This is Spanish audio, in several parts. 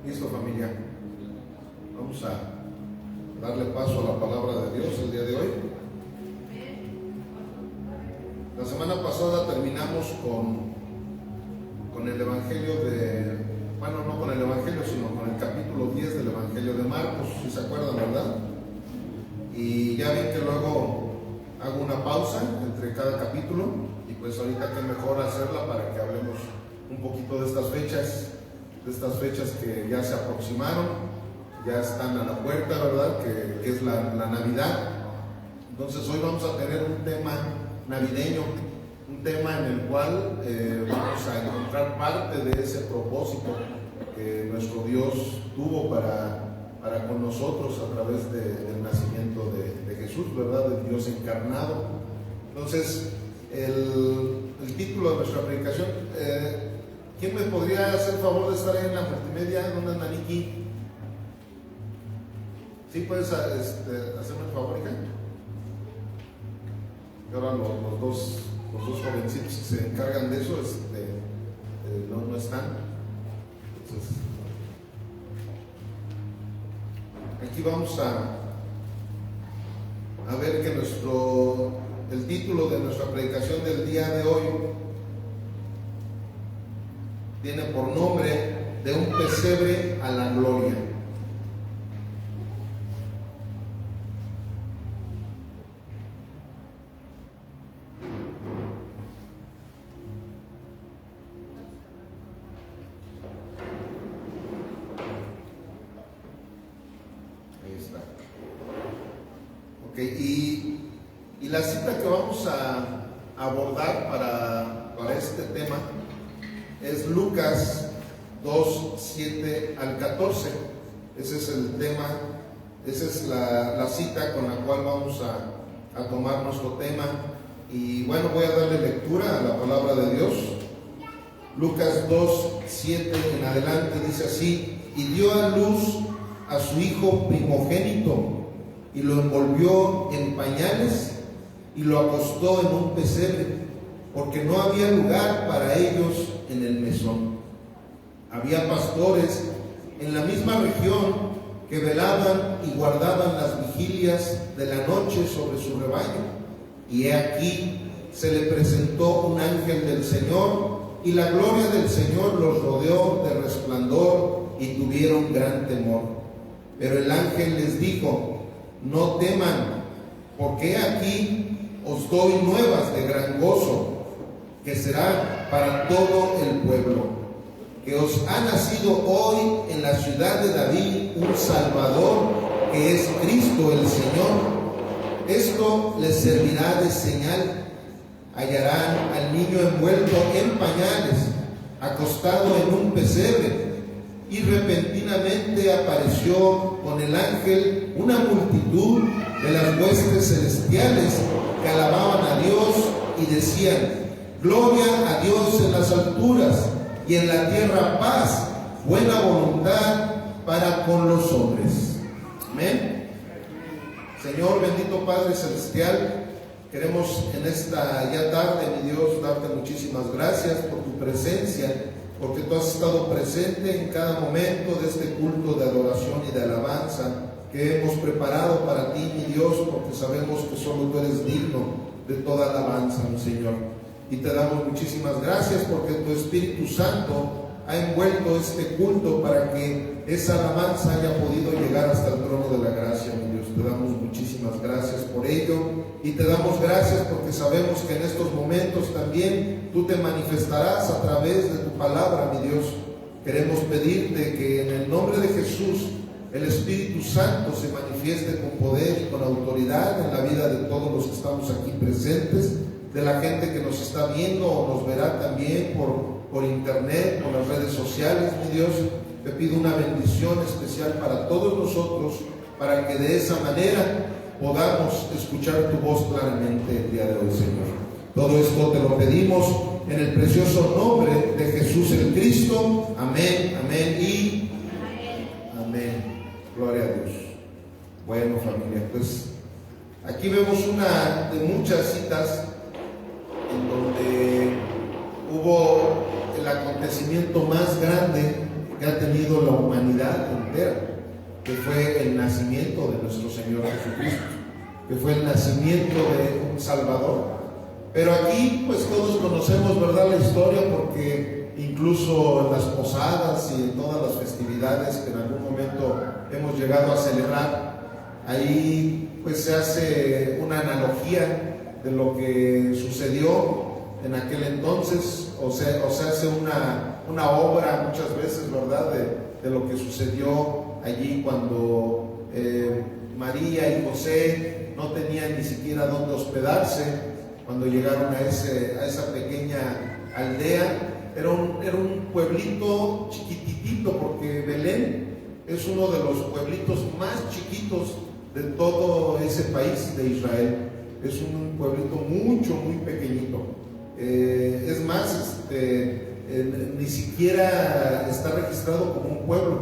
Listo, familia. Vamos a darle paso a la palabra de Dios el día de hoy. La semana pasada terminamos con el Evangelio no con el Evangelio, sino con el capítulo 10 del Evangelio de Marcos, si se acuerdan, ¿verdad? Y ya ven que luego hago una pausa entre cada capítulo, y pues ahorita qué mejor hacerla para que hablemos un poquito de estas fechas que ya se aproximaron, ya están a la puerta, ¿verdad? Que es la Navidad. Entonces hoy vamos a tener un tema navideño, un tema en el cual vamos a encontrar parte de ese propósito que nuestro Dios tuvo para con nosotros a través del nacimiento de Jesús, ¿verdad? Del Dios encarnado. Entonces, el título de nuestra predicación, ¿quién me podría hacer el favor de estar ahí en la multimedia? ¿Dónde anda Niki? ¿Sí puedes hacerme el favor, hija? Y ahora los dos jovencitos que se encargan de eso no están. Entonces, aquí vamos a ver que el título de nuestra predicación del día de hoy tiene por nombre De un pesebre a la gloria. Y la cita que vamos a abordar para este tema es Lucas 2, 7 al 14. Ese es el tema, esa es la cita con la cual vamos a tomar nuestro tema. Y bueno, voy a darle lectura a la palabra de Dios. Lucas 2, 7 en adelante dice así: y dio a luz a su hijo primogénito, y lo envolvió en pañales y lo acostó en un pesebre, porque no había lugar para ellos en el mesón. Había pastores en la misma región que velaban y guardaban las vigilias de la noche sobre su rebaño. Y he aquí, se le presentó un ángel del Señor, y la gloria del Señor los rodeó de resplandor, y tuvieron gran temor. Pero el ángel les dijo: no teman, porque aquí os doy nuevas de gran gozo, que será para todo el pueblo, que os ha nacido hoy en la ciudad de David un Salvador, que es Cristo el Señor. Esto les servirá de señal: hallarán al niño envuelto en pañales, acostado en un pesebre. Y repentinamente apareció con el ángel una multitud de las huestes celestiales que alababan a Dios y decían: gloria a Dios en las alturas, y en la tierra paz, buena voluntad para con los hombres. Amén. Señor, bendito Padre Celestial, queremos en esta ya tarde, mi Dios, darte muchísimas gracias por tu presencia, porque tú has estado presente en cada momento de este culto de adoración y de alabanza que hemos preparado para ti, mi Dios, porque sabemos que solo tú eres digno de toda alabanza, mi Señor. Y te damos muchísimas gracias porque tu Espíritu Santo ha envuelto este culto para que esa alabanza haya podido llegar hasta el trono de la gracia, mi Dios. Te damos muchísimas gracias por ello, y te damos gracias porque sabemos que en estos momentos también tú te manifestarás a través de tu palabra, mi Dios. Queremos pedirte que en el nombre de Jesús el Espíritu Santo se manifieste con poder y con autoridad en la vida de todos los que estamos aquí presentes, de la gente que nos está viendo o nos verá también por internet, por las redes sociales, mi Dios. Te pido una bendición especial para todos nosotros, para que de esa manera podamos escuchar tu voz claramente el día de hoy, Señor. Todo esto te lo pedimos en el precioso nombre de Jesús el Cristo. Amén, amén y amén. Gloria a Dios. Bueno, familia, pues aquí vemos una de muchas citas en donde hubo el acontecimiento más grande que ha tenido la humanidad entera, que fue el nacimiento de nuestro Señor Jesucristo, que fue el nacimiento de un Salvador. Pero aquí pues todos conocemos, ¿verdad?, la historia, porque incluso en las posadas y en todas las festividades que en algún momento hemos llegado a celebrar, ahí pues se hace una analogía de lo que sucedió en aquel entonces, o se hace una obra muchas veces, ¿verdad?, de lo que sucedió allí cuando María y José no tenían ni siquiera dónde hospedarse, cuando llegaron a esa pequeña aldea. Era un pueblito chiquititito, porque Belén es uno de los pueblitos más chiquitos de todo ese país de Israel. Es un pueblito muy pequeñito. Es más, ni siquiera está registrado como un pueblo,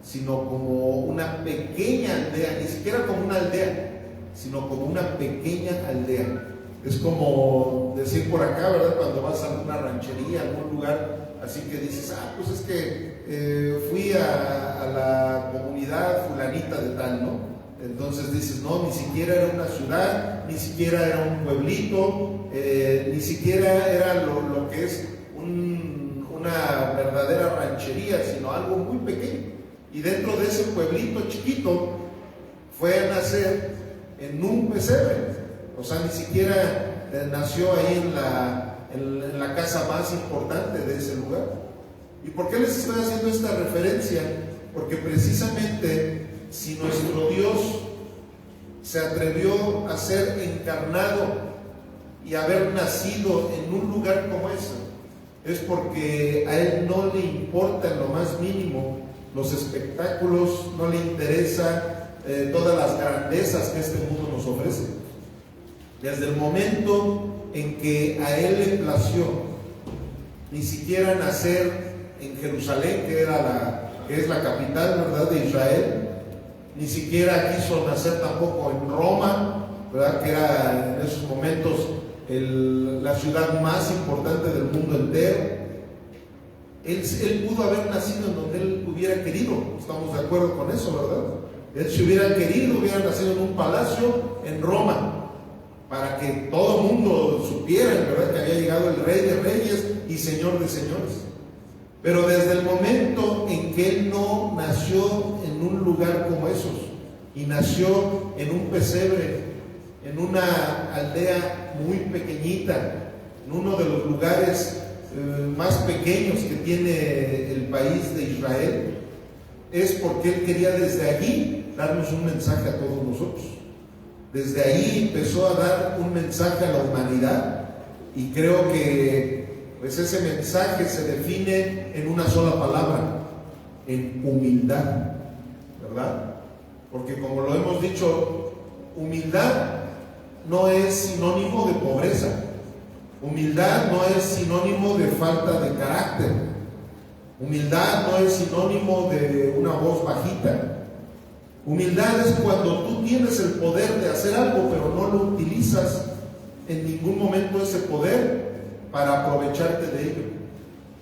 sino como una pequeña aldea, ni siquiera como una aldea, sino como una pequeña aldea. Es como decir por acá, ¿verdad?, cuando vas a alguna ranchería, a algún lugar, así que dices, pues es que fui a la comunidad fulanita de tal, ¿no? Entonces dices, no, ni siquiera era una ciudad, ni siquiera era un pueblito, ni siquiera era lo que es una verdadera ranchería, sino algo muy pequeño. Y dentro de ese pueblito chiquito fue a nacer en un pesebre. O sea, ni siquiera nació ahí en la casa más importante de ese lugar. ¿Y por qué les estoy haciendo esta referencia? Porque precisamente si nuestro Dios se atrevió a ser encarnado y haber nacido en un lugar como ese, es porque a Él no le importa en lo más mínimo los espectáculos, no le interesa todas las grandezas que este mundo nos ofrece. Desde el momento en que a Él le plació ni siquiera nacer en Jerusalén, que es la capital, ¿verdad?, de Israel, ni siquiera quiso nacer tampoco en Roma, ¿verdad?, que era en esos momentos la ciudad más importante del mundo entero. Él pudo haber nacido en donde Él hubiera querido, estamos de acuerdo con eso, ¿verdad? Él, si hubiera querido, hubiera nacido en un palacio en Roma, para que todo el mundo supiera, ¿verdad?, que había llegado el Rey de Reyes y Señor de Señores. Pero desde el momento en que Él no nació en un lugar como esos, y nació en un pesebre, en una aldea muy pequeñita, en uno de los lugares más pequeños que tiene el país de Israel, es porque Él quería desde allí darnos un mensaje a todos nosotros. Desde ahí empezó a dar un mensaje a la humanidad, y creo que pues ese mensaje se define en una sola palabra: en humildad, ¿verdad? Porque como lo hemos dicho, humildad no es sinónimo de pobreza, humildad no es sinónimo de falta de carácter, humildad no es sinónimo de una voz bajita. Humildad es cuando tú tienes el poder de hacer algo, pero no lo utilizas en ningún momento ese poder para aprovecharte de ello,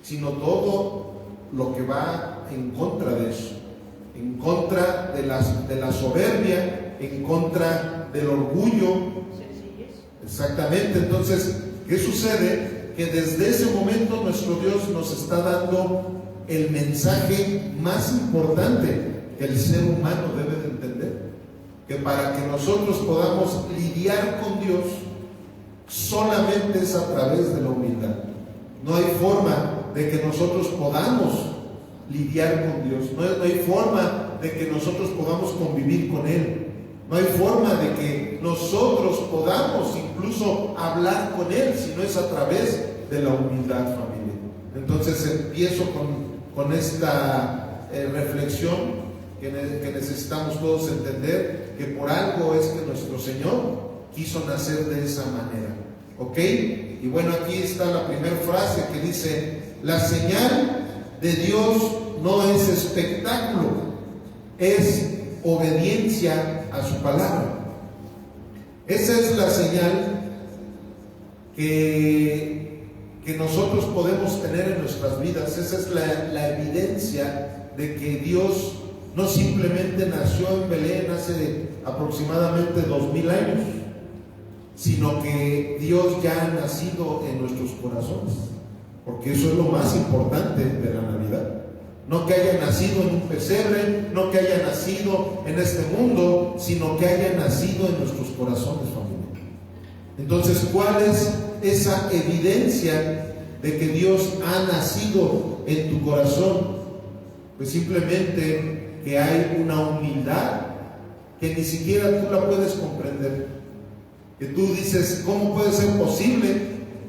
sino todo lo que va en contra de eso, en contra de la soberbia, en contra del orgullo. Exactamente. Entonces, ¿qué sucede? Que desde ese momento nuestro Dios nos está dando el mensaje más importante que el ser humano debe de entender, que para que nosotros podamos lidiar con Dios, solamente es a través de la humildad. No hay forma de que nosotros podamos lidiar con Dios, no hay forma de que nosotros podamos convivir con Él, no hay forma de que nosotros podamos incluso hablar con Él, si no es a través de la humildad, familia. Entonces empiezo con esta reflexión que necesitamos todos entender, que por algo es que nuestro Señor quiso nacer de esa manera, ¿ok? Y bueno, aquí está la primera frase que dice: la señal de Dios no es espectáculo, es obediencia a su palabra. Esa es la señal que que nosotros podemos tener en nuestras vidas. Esa es la evidencia de que Dios no simplemente nació en Belén hace aproximadamente 2000 años, sino que Dios ya ha nacido en nuestros corazones, porque eso es lo más importante de la Navidad. No que haya nacido en un pesebre, no que haya nacido en este mundo, sino que haya nacido en nuestros corazones, familia. Entonces, ¿cuál es esa evidencia de que Dios ha nacido en tu corazón? Pues simplemente que hay una humildad que ni siquiera tú la puedes comprender. Que tú dices, ¿cómo puede ser posible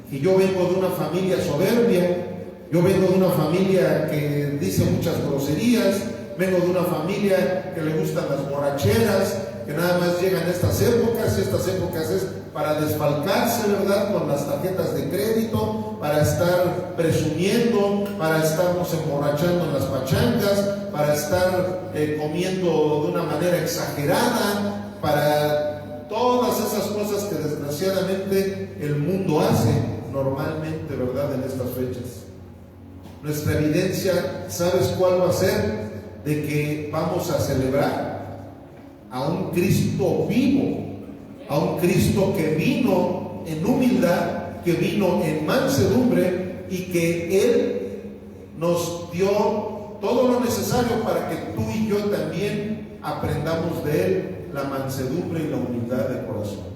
que yo vengo de una familia soberbia? Yo vengo de una familia que dice muchas groserías, vengo de una familia que le gustan las borracheras, que nada más llegan estas épocas, y estas épocas es para desfalcarse, ¿verdad?, con las tarjetas de crédito, para estar presumiendo, para estarnos emborrachando en las pachangas, para estar comiendo de una manera exagerada, para todas esas cosas que desgraciadamente el mundo hace normalmente, ¿verdad?, en estas fechas. Nuestra evidencia, ¿sabes cuál va a ser? De que vamos a celebrar a un Cristo vivo, a un Cristo que vino en humildad, que vino en mansedumbre y que Él nos dio todo lo necesario para que tú y yo también aprendamos de Él la mansedumbre y la humildad de corazón,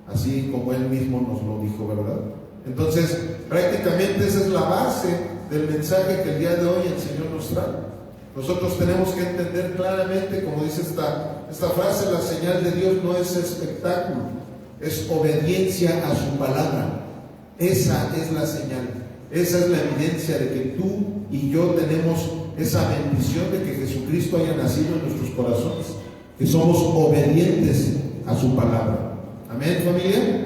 así como Él mismo nos lo dijo, ¿verdad? Entonces, prácticamente esa es la base del mensaje que el día de hoy el Señor nos trae. Nosotros tenemos que entender claramente, como dice esta frase, la señal de Dios no es espectáculo, es obediencia a su palabra. Esa es la señal, esa es la evidencia de que tú y yo tenemos esa bendición de que Jesucristo haya nacido en nuestros corazones, que somos obedientes a su palabra. ¿Amén, familia?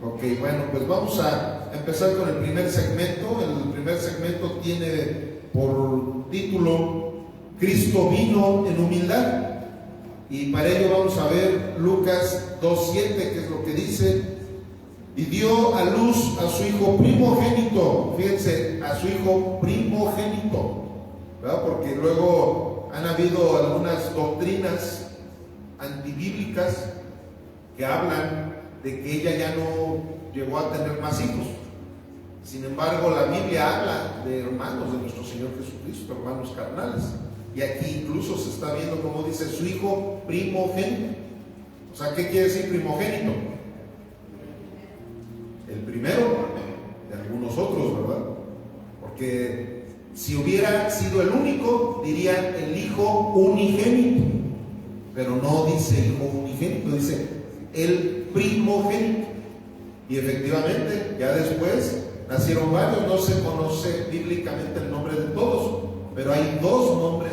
Ok, bueno, pues vamos a empezar con el primer segmento. El primer segmento tiene por título Cristo vino en humildad, y para ello vamos a ver Lucas 2:7, que es lo que dice: y dio a luz a su hijo primogénito. Fíjense, a su hijo primogénito, ¿verdad? Porque luego han habido algunas doctrinas antibíblicas que hablan de que ella ya no llegó a tener más hijos. Sin embargo, la Biblia habla de hermanos de nuestro Señor Jesucristo, hermanos carnales. Y aquí incluso se está viendo como dice su hijo primogénito. O sea, ¿qué quiere decir primogénito? El primero de algunos otros, ¿verdad? Porque si hubiera sido el único, diría el hijo unigénito. Pero no dice hijo unigénito, dice el primogénito. Y efectivamente, ya después nacieron varios. No se conoce bíblicamente el nombre de todos, pero hay dos nombres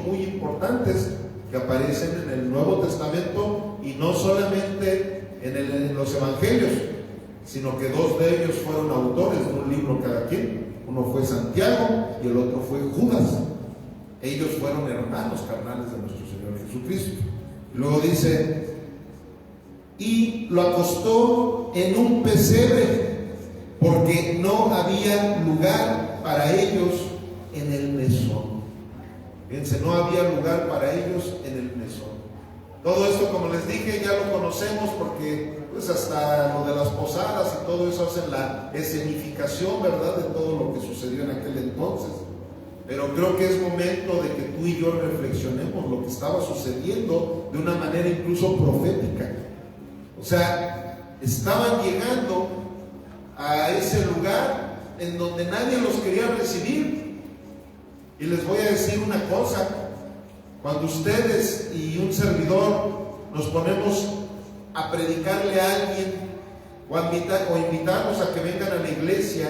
muy importantes que aparecen en el Nuevo Testamento, y no solamente en los evangelios, sino que dos de ellos fueron autores de un libro cada quien. Uno fue Santiago y el otro fue Judas. Ellos fueron hermanos carnales de nuestro Señor Jesucristo. Y luego dice: y lo acostó en un pesebre, porque no había lugar para ellos en el mesón. Fíjense, no había lugar para ellos en el mesón. Todo esto, como les dije, ya lo conocemos, porque pues hasta lo de las posadas y todo eso hacen la escenificación, ¿verdad?, de todo lo que sucedió en aquel entonces. Pero creo que es momento de que tú y yo reflexionemos lo que estaba sucediendo de una manera incluso profética. O sea, estaban llegando a ese lugar en donde nadie los quería recibir. Y les voy a decir una cosa: cuando ustedes y un servidor nos ponemos a predicarle a alguien o invitarnos a que vengan a la iglesia,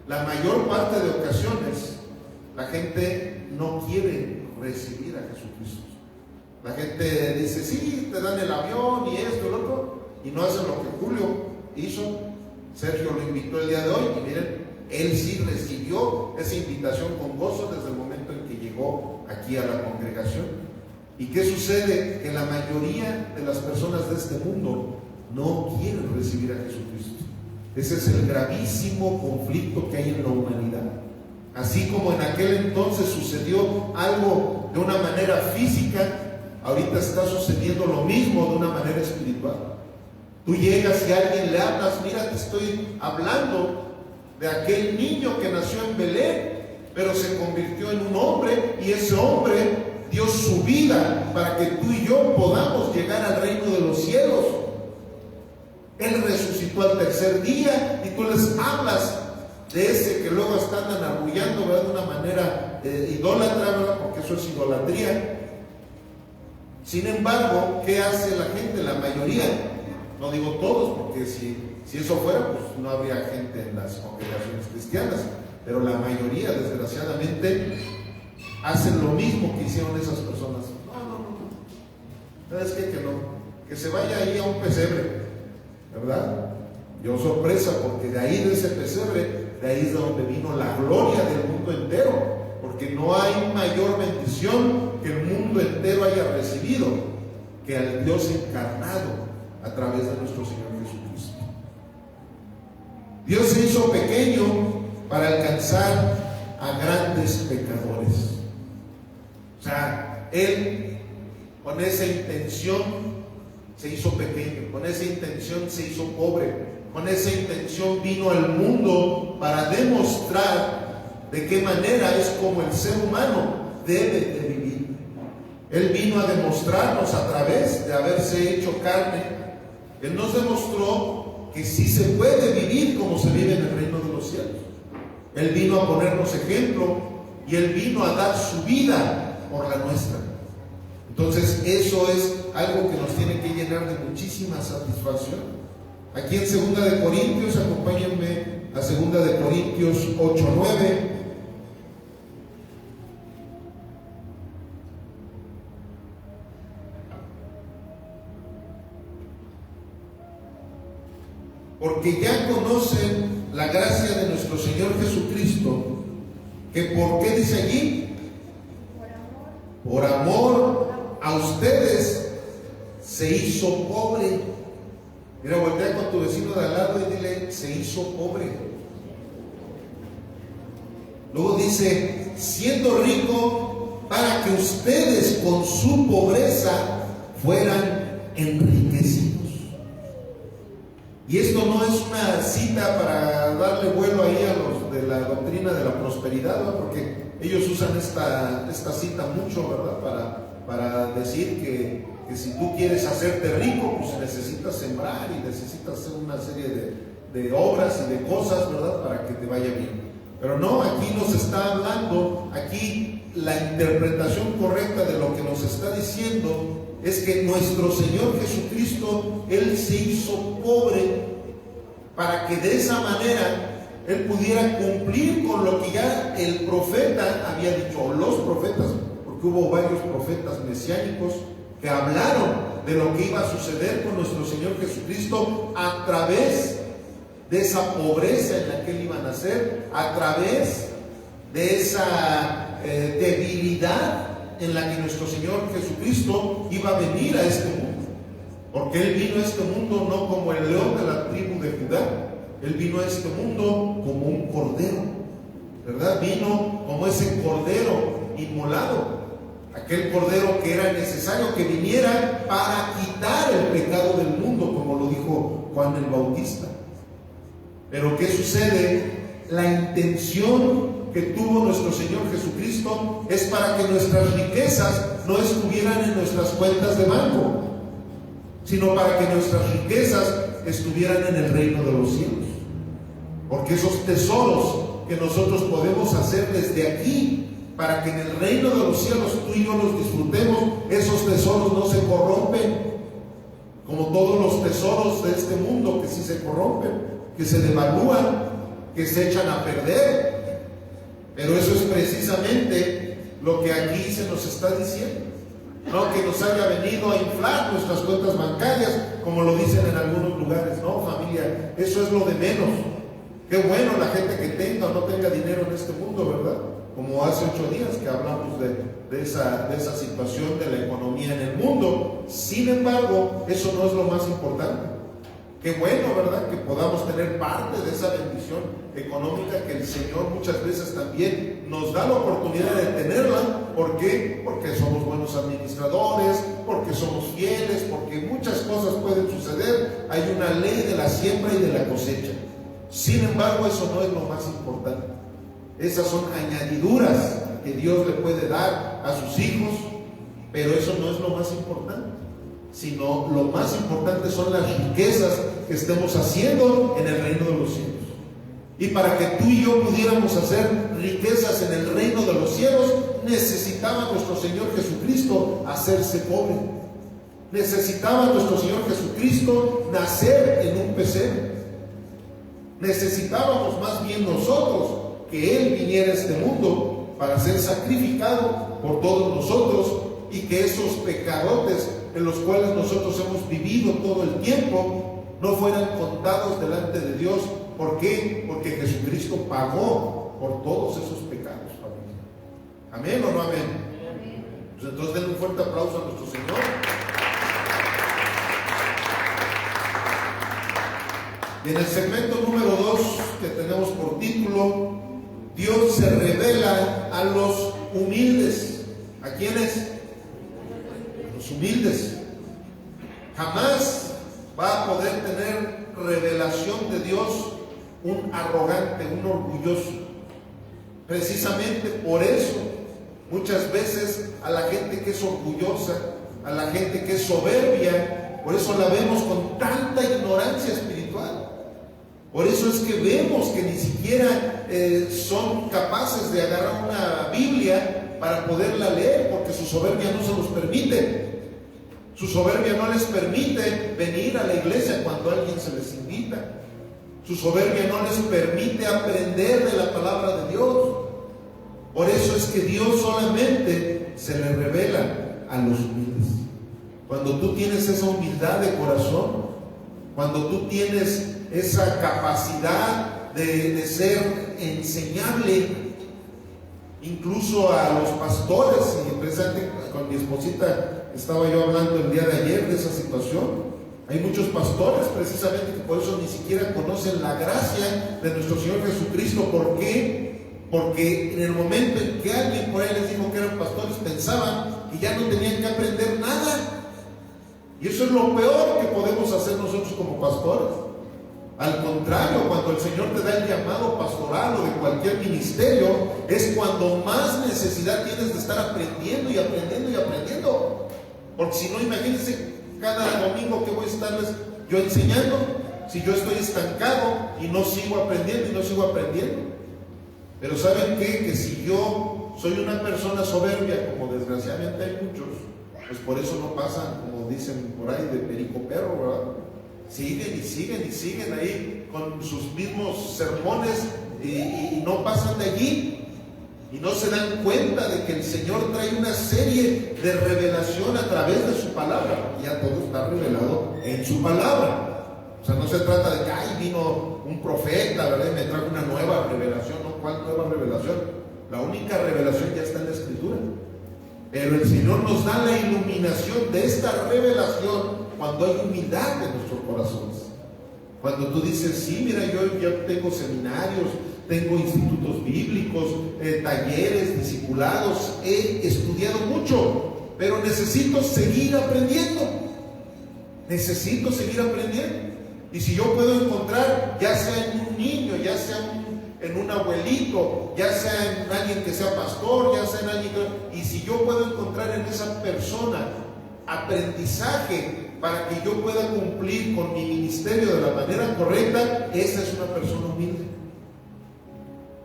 la mayor parte de ocasiones la gente no quiere recibir a Jesucristo. La gente dice: sí, te dan el avión y esto y lo otro, y no hacen lo que Julio hizo. Sergio lo invitó el día de hoy, y miren, él sí recibió esa invitación con gozo desde el momento en que llegó aquí a la congregación. ¿Y qué sucede? Que la mayoría de las personas de este mundo no quieren recibir a Jesucristo. Ese es el gravísimo conflicto que hay en la humanidad. Así como en aquel entonces sucedió algo de una manera física, ahorita está sucediendo lo mismo de una manera espiritual. Tú llegas y a alguien le hablas, mira, te estoy hablando de aquel niño que nació en Belén, pero se convirtió en un hombre, y ese hombre dio su vida para que tú y yo podamos llegar al reino de los cielos. Él resucitó al tercer día, y tú les hablas de ese que luego están anarullando, ¿verdad?, de una manera idólatra, ¿verdad?, porque eso es idolatría. Sin embargo, ¿qué hace la gente? La mayoría, no digo todos, porque si eso fuera, pues no habría gente en las congregaciones cristianas, pero la mayoría, desgraciadamente, hacen lo mismo que hicieron esas personas. No. ¿Sabes qué? Que no. Que se vaya ahí a un pesebre, ¿verdad? Yo sorpresa, porque de ahí, de ese pesebre, de ahí es de donde vino la gloria del mundo entero, porque no hay mayor bendición que el mundo entero haya recibido que al Dios encarnado a través de nuestro Señor Jesucristo. Dios se hizo pequeño para alcanzar a grandes pecadores. O sea, Él con esa intención se hizo pequeño, con esa intención se hizo pobre, con esa intención vino al mundo para demostrar de qué manera es como el ser humano debe de vivir. Él vino a demostrarnos a través de haberse hecho carne. Él nos demostró que sí se puede vivir como se vive en el reino de los cielos. Él vino a ponernos ejemplo, y Él vino a dar su vida por la nuestra. Entonces eso es algo que nos tiene que llenar de muchísima satisfacción. Aquí en 2 de Corintios, acompáñenme a 2 de Corintios 8:9. Porque ya conocen la gracia de nuestro Señor Jesucristo, que ¿por qué dice allí? Por amor a ustedes se hizo pobre. Mira, voltea con tu vecino de al lado y dile, se hizo pobre. Luego dice, siendo rico, para que ustedes con su pobreza fueran enriquecidos. Y esto no es una cita para darle vuelo ahí a los de la doctrina de la prosperidad, ¿verdad? Porque ellos usan esta cita mucho, ¿verdad? Para decir que si tú quieres hacerte rico, pues necesitas sembrar y necesitas hacer una serie de obras y de cosas, ¿verdad?, para que te vaya bien. Pero no, aquí nos está hablando, aquí la interpretación correcta de lo que nos está diciendo es que nuestro Señor Jesucristo, Él se hizo pobre para que de esa manera Él pudiera cumplir con lo que ya el profeta había dicho, o los profetas, porque hubo varios profetas mesiánicos que hablaron de lo que iba a suceder con nuestro Señor Jesucristo a través de esa pobreza en la que Él iba a nacer, a través de esa debilidad en la que nuestro Señor Jesucristo iba a venir a este mundo. Porque Él vino a este mundo no como el león de la tribu de Judá, Él vino a este mundo como un cordero, ¿verdad? Vino como ese cordero inmolado, aquel cordero que era necesario que viniera para quitar el pecado del mundo, como lo dijo Juan el Bautista. Pero ¿qué sucede? La intención que tuvo nuestro Señor Jesucristo es para que nuestras riquezas no estuvieran en nuestras cuentas de banco, sino para que nuestras riquezas estuvieran en el reino de los cielos. Porque esos tesoros que nosotros podemos hacer desde aquí, para que en el reino de los cielos tú y yo los disfrutemos, esos tesoros no se corrompen, como todos los tesoros de este mundo que sí se corrompen, que se devalúan, que se echan a perder. Pero eso es precisamente lo que aquí se nos está diciendo. No que nos haya venido a inflar nuestras cuentas bancarias, como lo dicen en algunos lugares. No, familia, eso es lo de menos. Qué bueno la gente que tenga o no tenga dinero en este mundo, ¿verdad? Como hace 8 días que hablamos de esa situación de la economía en el mundo. Sin embargo, eso no es lo más importante. Qué bueno, ¿verdad? Que podamos tener parte de esa bendición económica que el Señor muchas veces también nos da la oportunidad de tenerla. ¿Por qué? Porque somos buenos administradores, porque somos fieles, porque muchas cosas pueden suceder. Hay una ley de la siembra y de la cosecha. Sin embargo, eso no es lo más importante. Esas son añadiduras que Dios le puede dar a sus hijos, pero eso no es lo más importante. Sino lo más importante son las riquezas que estemos haciendo en el reino de los cielos. Y para que tú y yo pudiéramos hacer riquezas en el reino de los cielos, necesitaba nuestro Señor Jesucristo hacerse pobre. Necesitaba nuestro Señor Jesucristo nacer en un pesebre. Necesitábamos más bien nosotros que Él viniera a este mundo para ser sacrificado por todos nosotros, y que esos pecadotes en los cuales nosotros hemos vivido todo el tiempo no fueran contados delante de Dios. ¿Por qué? Porque Jesucristo pagó por todos esos pecados, familia. ¿Amén o no amén? Amén. Pues entonces denle un fuerte aplauso a nuestro Señor. Y en el segmento número 2 que tenemos por título, Dios se revela a los humildes. ¿A quiénes? Humildes. Jamás va a poder tener revelación de Dios un arrogante, un orgulloso. Precisamente por eso muchas veces a la gente que es orgullosa, a la gente que es soberbia, por eso la vemos con tanta ignorancia espiritual. Por eso es que vemos que ni siquiera son capaces de agarrar una Biblia para poderla leer, porque su soberbia no se los permite. Su soberbia no les permite venir a la iglesia cuando alguien se les invita. Su soberbia no les permite aprender de la palabra de Dios. Por eso es que Dios solamente se le revela a los humildes. Cuando tú tienes esa humildad de corazón, cuando tú tienes esa capacidad de ser enseñable, incluso a los pastores, y precisamente con mi esposita estaba yo hablando el día de ayer de esa situación. Hay muchos pastores precisamente que por eso ni siquiera conocen la gracia de nuestro Señor Jesucristo. ¿Por qué? Porque en el momento en que alguien por ahí les dijo que eran pastores, pensaban que ya no tenían que aprender nada. Y eso es lo peor que podemos hacer nosotros como pastores. Al contrario, cuando el Señor te da el llamado pastoral o de cualquier ministerio, es cuando más necesidad tienes de estar aprendiendo y aprendiendo y aprendiendo. Porque si no, imagínense cada domingo que voy a estarles yo enseñando, si yo estoy estancado y no sigo aprendiendo y no sigo aprendiendo. Pero ¿saben qué? Que si yo soy una persona soberbia, como desgraciadamente hay muchos, pues por eso no pasan, como dicen por ahí, de perico perro, ¿verdad? Siguen y siguen y siguen ahí con sus mismos sermones y no pasan de allí. Y no se dan cuenta de que el Señor trae una serie de revelación a través de su palabra. Y ya todo está revelado en su palabra. O sea, no se trata de que vino un profeta, ¿verdad? Y me trajo una nueva revelación. ¿No? ¿Cuál nueva revelación? La única revelación ya está en la Escritura. Pero el Señor nos da la iluminación de esta revelación cuando hay humildad en nuestros corazones. Cuando tú dices, sí, mira, yo ya tengo seminarios, tengo institutos bíblicos, talleres, discipulados, he estudiado mucho, pero necesito seguir aprendiendo. Necesito seguir aprendiendo. Y si yo puedo encontrar, ya sea en un niño, ya sea en un abuelito, ya sea en alguien que sea pastor, ya sea en alguien y si yo puedo encontrar en esa persona aprendizaje para que yo pueda cumplir con mi ministerio de la manera correcta, esa es una persona humilde.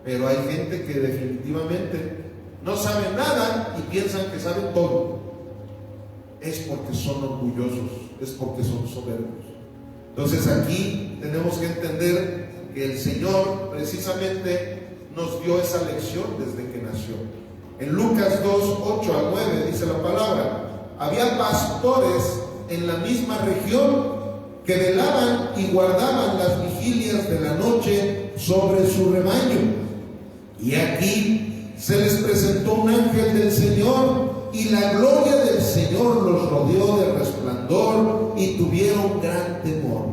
Pero hay gente que definitivamente no sabe nada y piensan que saben todo. Es porque son orgullosos, es porque son soberbios. Entonces aquí tenemos que entender que el Señor precisamente nos dio esa lección desde que nació. En Lucas 2, 8 al 9 dice la palabra: había pastores en la misma región que velaban y guardaban las vigilias de la noche sobre su rebaño. Y aquí se les presentó un ángel del Señor, y la gloria del Señor los rodeó de resplandor, y tuvieron gran temor.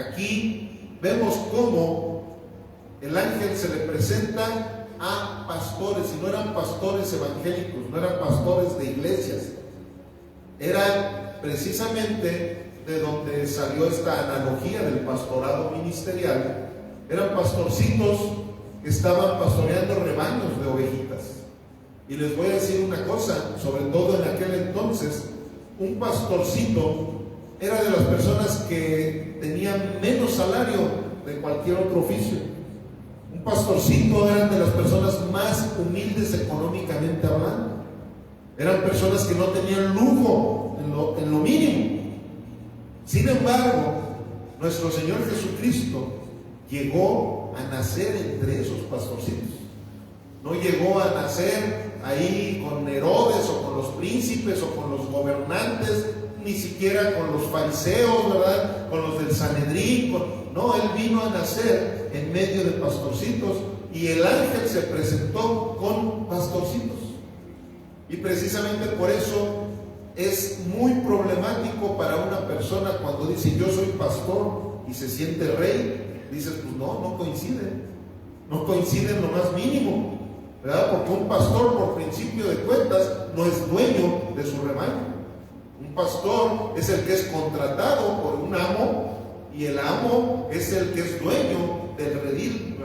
Aquí vemos cómo el ángel se le presenta a pastores, y no eran pastores evangélicos, no eran pastores de iglesias, era precisamente de donde salió esta analogía del pastorado ministerial. Eran pastorcitos que estaban pastoreando rebaños de ovejitas. Y les voy a decir una cosa, sobre todo en aquel entonces, un pastorcito era de las personas que tenían menos salario de cualquier otro oficio. Un pastorcito eran de las personas más humildes económicamente hablando. Eran personas que no tenían lujo en lo mínimo. Sin embargo, nuestro Señor Jesucristo llegó a nacer entre esos pastorcitos. No llegó a nacer ahí con Herodes o con los príncipes o con los gobernantes, ni siquiera con los fariseos, ¿verdad? Con los del Sanedrín. No, Él vino a nacer en medio de pastorcitos, y el ángel se presentó con pastorcitos. Y precisamente por eso es muy problemático para una persona cuando dice yo soy pastor y se siente rey. Dices, pues no coinciden en lo más mínimo, ¿verdad? Porque un pastor, por principio de cuentas, no es dueño de su rebaño. Un pastor es el que es contratado por un amo, y el amo es el que es dueño del redil,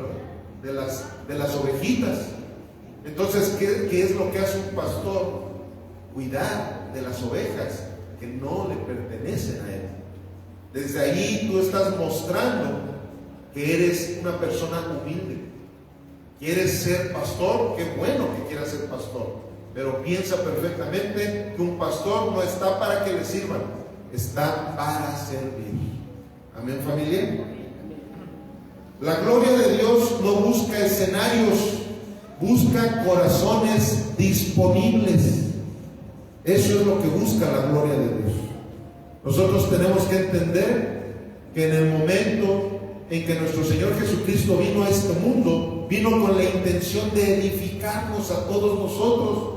¿verdad? De las ovejitas. Entonces, ¿qué es lo que hace un pastor? Cuidar de las ovejas que no le pertenecen a él. Desde ahí tú estás mostrando que eres una persona humilde. ¿Quieres ser pastor? Qué bueno que quieras ser pastor, pero piensa perfectamente que un pastor no está para que le sirvan, está para servir. Amén, familia. La gloria de Dios no busca escenarios, busca corazones disponibles. Eso es lo que busca la gloria de Dios. Nosotros tenemos que entender que en el momento en que nuestro Señor Jesucristo vino a este mundo, vino con la intención de edificarnos a todos nosotros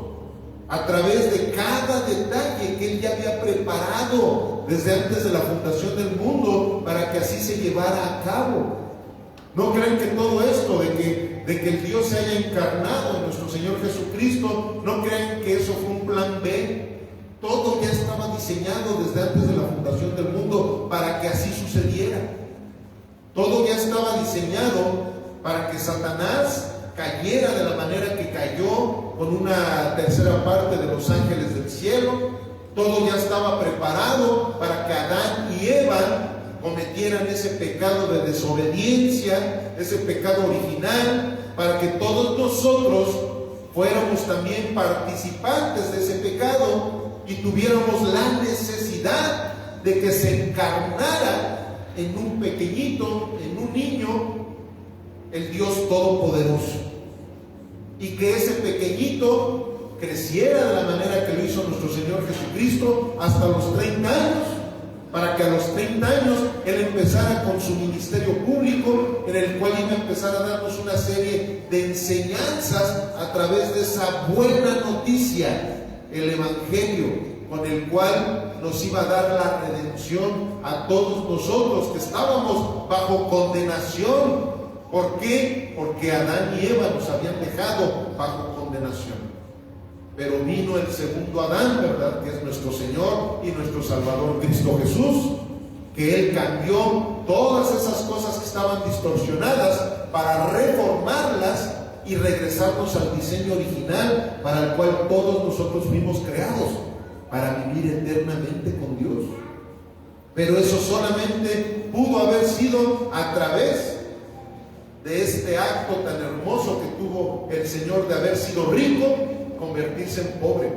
a través de cada detalle que Él ya había preparado desde antes de la fundación del mundo para que así se llevara a cabo. No crean que todo esto de que el Dios se haya encarnado en nuestro Señor Jesucristo, no crean que eso fue un plan B. Todo ya estaba diseñado desde antes de la fundación del mundo para que así sucediera. Todo ya estaba diseñado para que Satanás cayera de la manera que cayó, con una tercera parte de los ángeles del cielo. Todo ya estaba preparado para que Adán y Eva cometieran ese pecado de desobediencia, ese pecado original, para que todos nosotros fuéramos también participantes de ese pecado y tuviéramos la necesidad de que se encarnara en un pequeñito, en un niño, el Dios Todopoderoso, y que ese pequeñito creciera de la manera que lo hizo nuestro Señor Jesucristo hasta los 30 años, para que a los 30 años Él empezara con su ministerio público, en el cual iba a empezar a darnos una serie de enseñanzas a través de esa buena noticia, el Evangelio, con el cual nos iba a dar la redención a todos nosotros que estábamos bajo condenación. ¿Por qué? Porque Adán y Eva nos habían dejado bajo condenación. Pero vino el segundo Adán, ¿verdad? Que es nuestro Señor y nuestro Salvador Cristo Jesús, que Él cambió todas esas cosas que estaban distorsionadas para reformarlas y regresarnos al diseño original para el cual todos nosotros fuimos creados, para vivir eternamente con Dios. Pero eso solamente pudo haber sido a través de este acto tan hermoso que tuvo el Señor de haber sido rico, convertirse en pobre,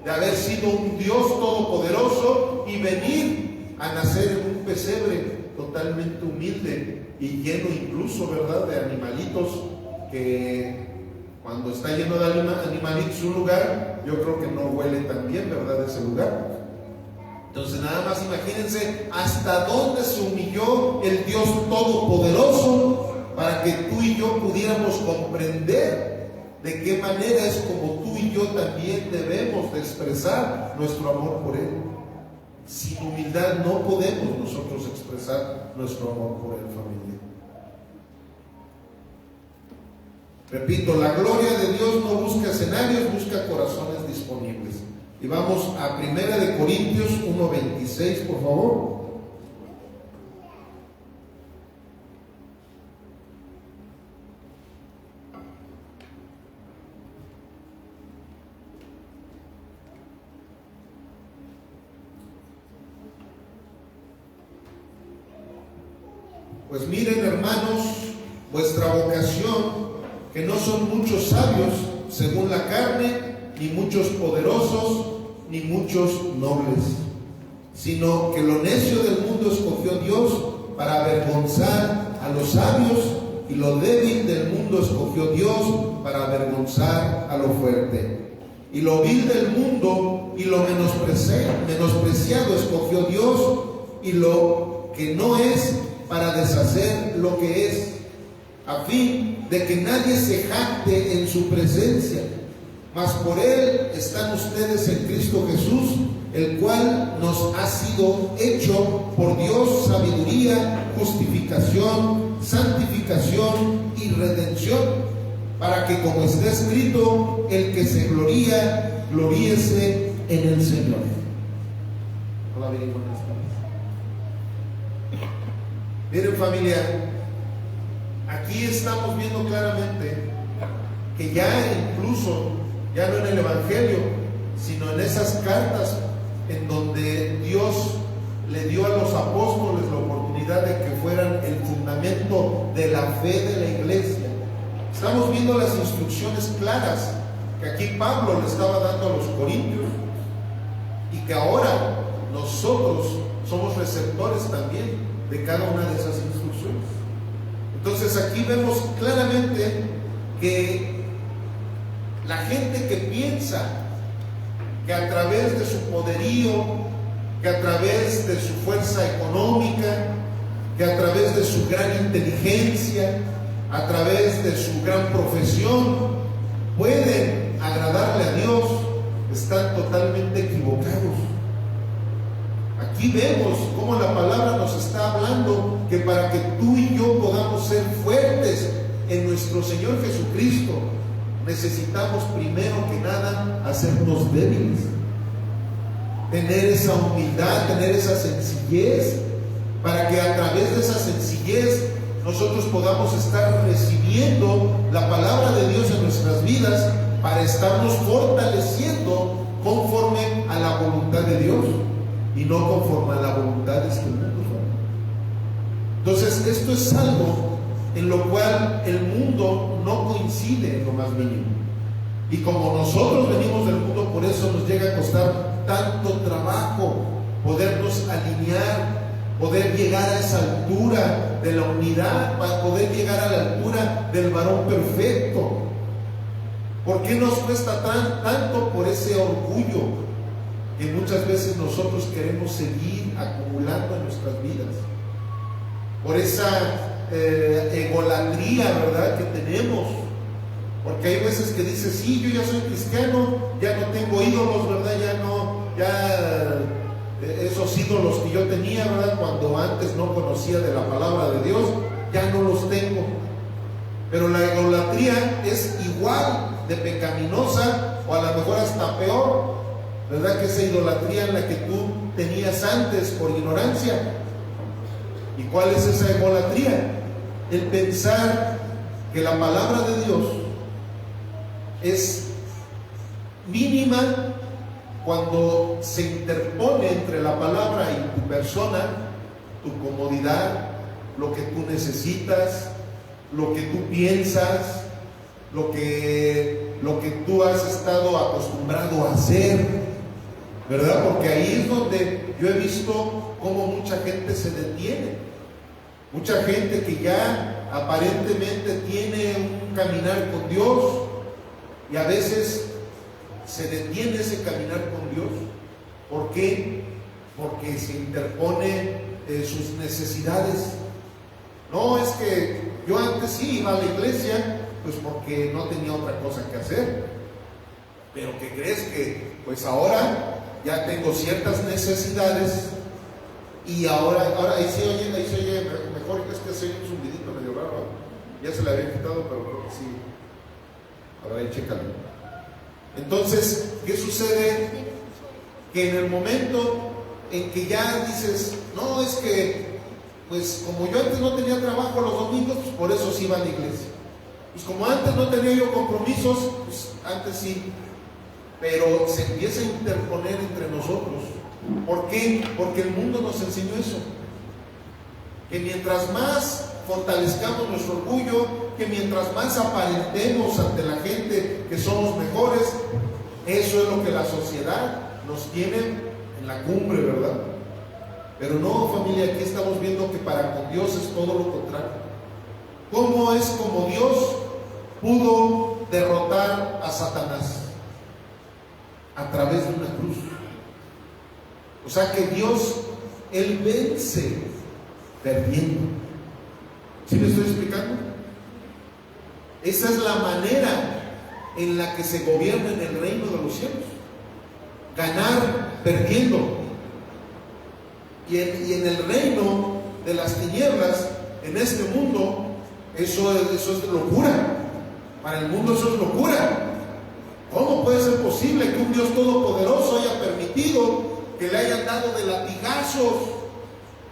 de haber sido un Dios todopoderoso y venir a nacer en un pesebre totalmente humilde y lleno incluso, ¿verdad?, de animalitos, que cuando está lleno de animalitos un lugar, yo creo que no huele tan bien, ¿verdad?, ese lugar. Entonces nada más imagínense hasta dónde se humilló el Dios Todopoderoso para que tú y yo pudiéramos comprender de qué manera es como tú y yo también debemos de expresar nuestro amor por Él. Sin humildad no podemos nosotros expresar nuestro amor por el familia. Repito, la gloria de Dios no busca escenarios, busca corazones disponibles. Y vamos a 1 Corintios 1:26, por favor. Pues miren, hermanos, vuestra vocación, que no son muchos sabios según la carne, ni muchos poderosos, ni muchos nobles, sino que lo necio del mundo escogió Dios para avergonzar a los sabios, y lo débil del mundo escogió Dios para avergonzar a lo fuerte. Y lo vil del mundo y lo menospreciado escogió Dios, y lo que no es, para deshacer lo que es, a fin de que nadie se jacte en su presencia. Mas por él están ustedes en Cristo Jesús, el cual nos ha sido hecho por Dios sabiduría, justificación, santificación y redención, para que, como está escrito, el que se gloría, gloríese en el Señor. Miren, familia, aquí estamos viendo claramente que ya incluso, ya no en el Evangelio, sino en esas cartas en donde Dios le dio a los apóstoles la oportunidad de que fueran el fundamento de la fe de la iglesia. Estamos viendo las instrucciones claras que aquí Pablo le estaba dando a los corintios, y que ahora nosotros somos receptores también de cada una de esas instrucciones. Entonces aquí vemos claramente que la gente que piensa que a través de su poderío, que a través de su fuerza económica, que a través de su gran inteligencia, a través de su gran profesión, pueden agradarle a Dios, están totalmente equivocados. Aquí vemos cómo la palabra nos está hablando que para que tú y yo podamos ser fuertes en nuestro Señor Jesucristo, necesitamos primero que nada hacernos débiles, tener esa humildad, tener esa sencillez, para que a través de esa sencillez nosotros podamos estar recibiendo la palabra de Dios en nuestras vidas, para estarnos fortaleciendo conforme a la voluntad de Dios y no conforme a la voluntad de este mundo. Entonces, esto es algo en lo cual el mundo no coincide en lo más mínimo. Y como nosotros venimos del mundo, por eso nos llega a costar tanto trabajo podernos alinear, poder llegar a esa altura de la unidad, para poder llegar a la altura del varón perfecto. ¿Por qué nos cuesta tanto? Por ese orgullo que muchas veces nosotros queremos seguir acumulando en nuestras vidas, por esa egolatría, ¿verdad?, que tenemos. Porque hay veces que dices, sí, yo ya soy cristiano, ya no tengo ídolos, ¿verdad? Esos ídolos que yo tenía, ¿verdad?, cuando antes no conocía de la palabra de Dios, ya no los tengo. Pero la egolatría es igual de pecaminosa, o a lo mejor hasta peor, ¿verdad?, que esa idolatría en la que tú tenías antes por ignorancia. ¿Y cuál es esa egolatría? El pensar que la palabra de Dios es mínima cuando se interpone entre la palabra y tu persona, tu comodidad, lo que tú necesitas, lo que tú piensas, lo que tú has estado acostumbrado a hacer, ¿verdad? Porque ahí es donde yo he visto cómo mucha gente se detiene. Mucha gente que ya aparentemente tiene un caminar con Dios, y a veces se detiene ese caminar con Dios. ¿Por qué? Porque se interpone sus necesidades. No, es que yo antes sí iba a la iglesia, pues porque no tenía otra cosa que hacer. Pero ¿qué crees? Que pues ahora ya tengo ciertas necesidades y ahora ahí se oye mejor. Es que se oye un zumbidito medio raro, ya se le había quitado, pero creo que sí. Ahora ahí chécalo. Entonces, ¿qué sucede? Que en el momento en que ya dices, no, es que pues como yo antes no tenía trabajo los domingos, pues por eso sí iba a la iglesia. Pues como antes no tenía yo compromisos, pues antes sí. Pero se empieza a interponer entre nosotros. ¿Por qué? Porque el mundo nos enseñó eso. Que mientras más fortalezcamos nuestro orgullo, que mientras más aparentemos ante la gente que somos mejores, eso es lo que la sociedad nos tiene en la cumbre, ¿verdad? Pero no, familia, aquí estamos viendo que para con Dios es todo lo contrario. ¿Cómo es como Dios pudo derrotar a Satanás? A través de una cruz. O sea que Dios, Él vence perdiendo. ¿Sí me estoy explicando? Esa es la manera en la que se gobierna en el reino de los cielos. Ganar perdiendo. Y en el reino de las tinieblas, en este mundo, eso es locura. Para el mundo eso es locura. ¿Cómo puede ser posible que un Dios todopoderoso haya permitido que le hayan dado de latigazos?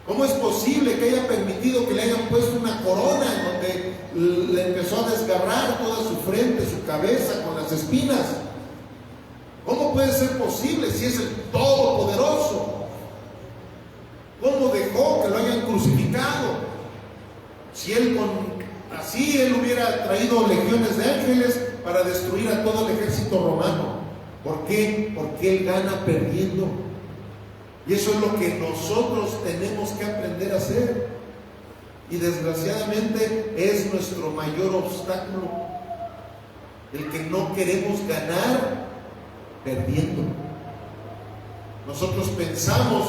¿Cómo es posible que haya permitido que le hayan puesto una corona en donde le empezó a desgarrar toda su frente, su cabeza con las espinas? ¿Cómo puede ser posible si es el todopoderoso? ¿Cómo dejó que lo hayan crucificado? Si él así él hubiera traído legiones de ángeles para destruir a todo el ejército romano. ¿Por qué? Porque él gana perdiendo. Y eso es lo que nosotros tenemos que aprender a hacer. Y desgraciadamente es nuestro mayor obstáculo, el que no queremos ganar perdiendo. Nosotros pensamos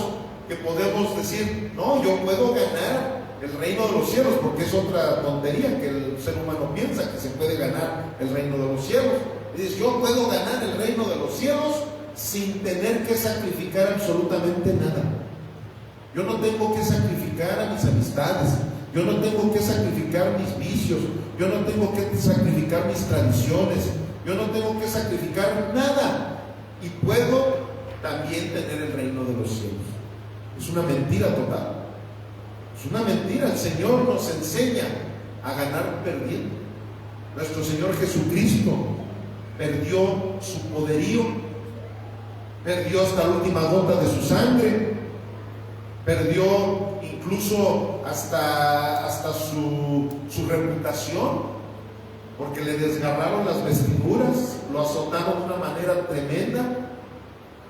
que podemos decir, no, yo puedo ganar el reino de los cielos, porque es otra tontería que el ser humano piensa, que se puede ganar el reino de los cielos. Y dice, yo puedo ganar el reino de los cielos sin tener que sacrificar absolutamente nada. Yo no tengo que sacrificar a mis amistades, yo no tengo que sacrificar mis vicios, yo no tengo que sacrificar mis tradiciones, yo no tengo que sacrificar nada, y puedo también tener el reino de los cielos. Es una mentira total. Es una mentira. El Señor nos enseña a ganar perdiendo. Nuestro Señor Jesucristo perdió su poderío, perdió hasta la última gota de su sangre, perdió incluso hasta su reputación, porque le desgarraron las vestiduras, lo azotaron de una manera tremenda,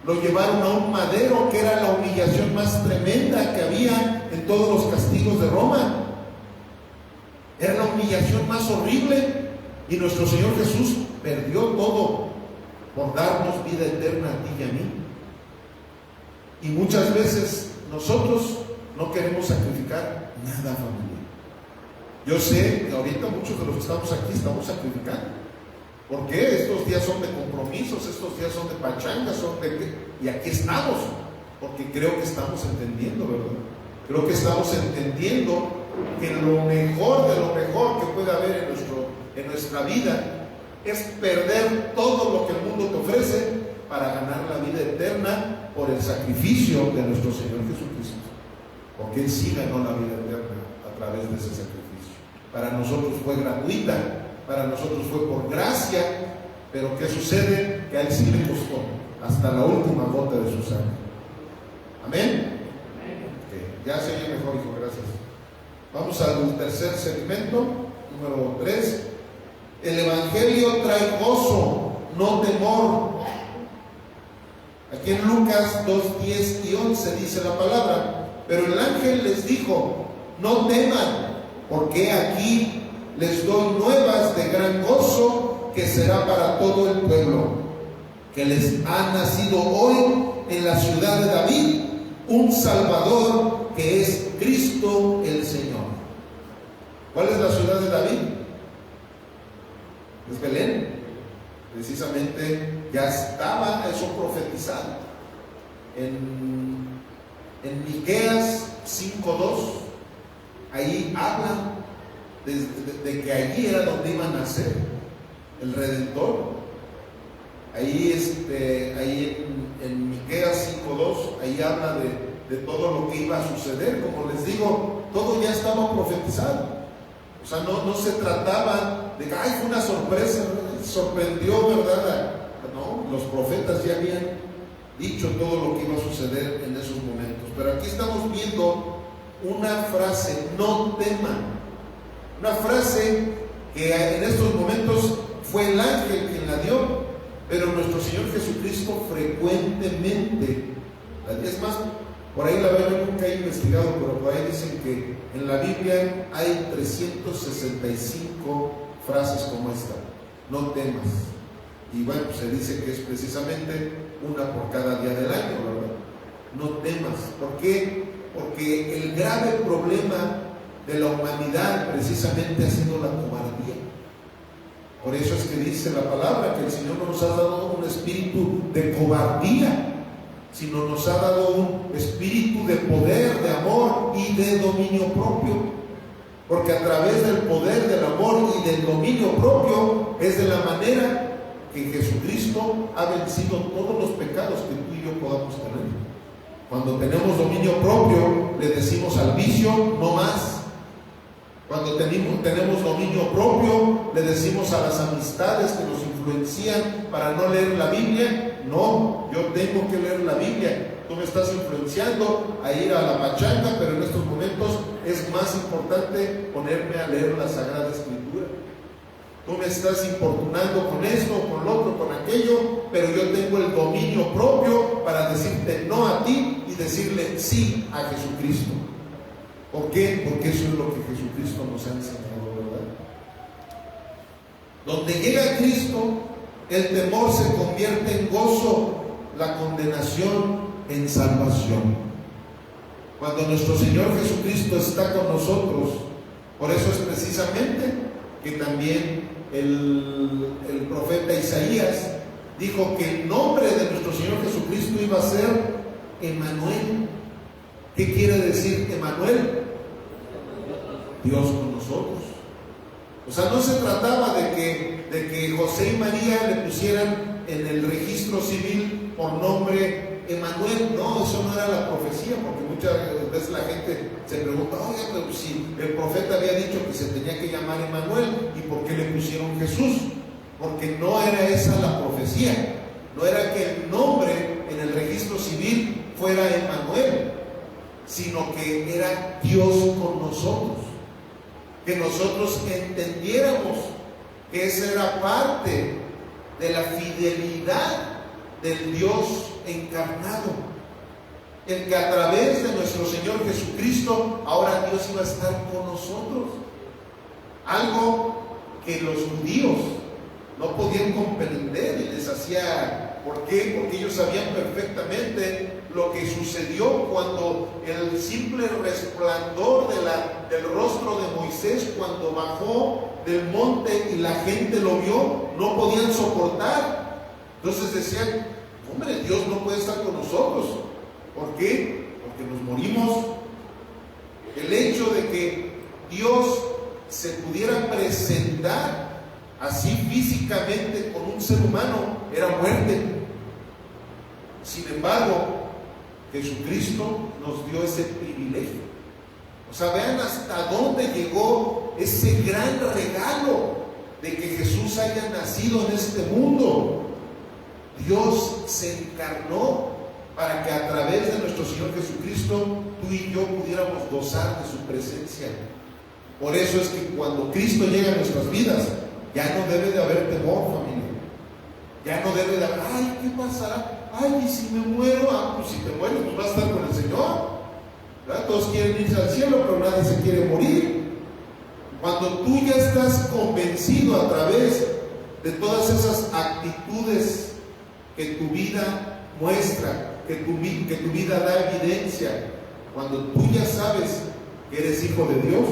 lo llevaron a un madero, que era la humillación más tremenda que había en todos los castigos de Roma. Era la humillación más horrible, y nuestro Señor Jesús perdió todo por darnos vida eterna a ti y a mí. Y muchas veces nosotros no queremos sacrificar nada, familia. Yo sé que ahorita muchos de los que estamos aquí estamos sacrificando. ¿Por qué? Estos días son de compromisos, estos días son de pachangas, y aquí estamos, porque creo que estamos entendiendo, ¿verdad? Creo que estamos entendiendo que lo mejor de lo mejor que puede haber en nuestra vida es perder todo lo que el mundo te ofrece para ganar la vida eterna por el sacrificio de nuestro Señor Jesucristo. Porque Él sí ganó la vida eterna a través de ese sacrificio. Para nosotros fue gratuita, para nosotros fue por gracia, pero ¿qué sucede? Que a Él sí le costó hasta la última gota de su sangre. ¿Amén? Okay. Ya se oye mejor, hijo, gracias. Vamos al tercer segmento, número 3. El Evangelio trae gozo, no temor. Aquí en Lucas 2, 10 y 11 dice la palabra: pero el ángel les dijo, no teman, porque aquí les doy nuevas de gran gozo, que será para todo el pueblo, que les ha nacido hoy en la ciudad de David un Salvador, que es Cristo el Señor. ¿Cuál es la ciudad de David? Es Belén. Precisamente ya estaba eso profetizado. En Miqueas 5:2, ahí habla de que allí era donde iba a nacer el Redentor. Ahí en Miqueas 5:2, ahí habla de todo lo que iba a suceder. Como les digo, todo ya estaba profetizado. O sea, no se trataba de que, ay, fue una sorpresa, sorprendió, ¿verdad? No, los profetas ya habían dicho todo lo que iba a suceder en esos momentos. Pero aquí estamos viendo una frase: no teman. Una frase que en estos momentos fue el ángel quien la dio, pero nuestro Señor Jesucristo frecuentemente, es más, por ahí la veo, nunca he investigado, pero por ahí dicen que en la Biblia hay 365 frases como esta: no temas. Y bueno, pues se dice que es precisamente una por cada día del año, ¿verdad? No temas. ¿Por qué? Porque el grave problema de la humanidad precisamente ha sido la cobardía. Por eso es que dice la palabra que el Señor no nos ha dado un espíritu de cobardía, sino nos ha dado un espíritu de poder, de amor y de dominio propio. Porque a través del poder, del amor y del dominio propio es de la manera que Jesucristo ha vencido todos los pecados que tú y yo podamos tener. Cuando tenemos dominio propio, le decimos al vicio: no más. Cuando tenemos dominio propio, le decimos a las amistades que nos influencian para no leer la Biblia: no, yo tengo que leer la Biblia. Tú me estás influenciando a ir a la pachanga, pero en estos momentos es más importante ponerme a leer la Sagrada Escritura. Tú me estás importunando con esto, con lo otro, con aquello, pero yo tengo el dominio propio para decirte no a ti y decirle sí a Jesucristo. ¿Por qué? Porque eso es lo que Jesucristo nos ha enseñado, ¿verdad? Donde llega Cristo, el temor se convierte en gozo, la condenación en salvación. Cuando nuestro Señor Jesucristo está con nosotros, por eso es precisamente que también el profeta Isaías dijo que el nombre de nuestro Señor Jesucristo iba a ser Emmanuel. ¿Qué quiere decir Emmanuel? Dios con nosotros. O sea, no se trataba de que José y María le pusieran en el registro civil por nombre Emmanuel. No, eso no era la profecía, porque muchas veces la gente se pregunta: oye, pero si el profeta había dicho que se tenía que llamar Emmanuel, ¿y por qué le pusieron Jesús? Porque no era esa la profecía. No era que el nombre en el registro civil fuera Emmanuel, sino que era Dios con nosotros. Que nosotros entendiéramos que esa era parte de la fidelidad del Dios encarnado, el que a través de nuestro Señor Jesucristo ahora Dios iba a estar con nosotros. Algo que los judíos no podían comprender y les hacía, ¿por qué? Porque ellos sabían perfectamente lo que sucedió cuando el simple resplandor del rostro de Moisés, cuando bajó del monte y la gente lo vio, no podían soportar. Entonces decían: hombre, Dios no puede estar con nosotros. ¿Por qué? Porque nos morimos. El hecho de que Dios se pudiera presentar así físicamente con un ser humano era muerte. Sin embargo, Jesucristo nos dio ese privilegio. O sea, vean hasta dónde llegó ese gran regalo de que Jesús haya nacido en este mundo. Dios se encarnó para que a través de nuestro Señor Jesucristo tú y yo pudiéramos gozar de su presencia. Por eso es que cuando Cristo llega a nuestras vidas, ya no debe de haber temor, familia. Ya no debe de haber: ay, ¿qué pasará? Ay, ¿y si me muero? Pues si te mueres, pues vas a estar con el Señor, ¿verdad? Todos quieren irse al cielo, pero nadie se quiere morir. Cuando tú ya estás convencido a través de todas esas actitudes que tu vida muestra, que tu vida da evidencia, cuando tú ya sabes que eres hijo de Dios,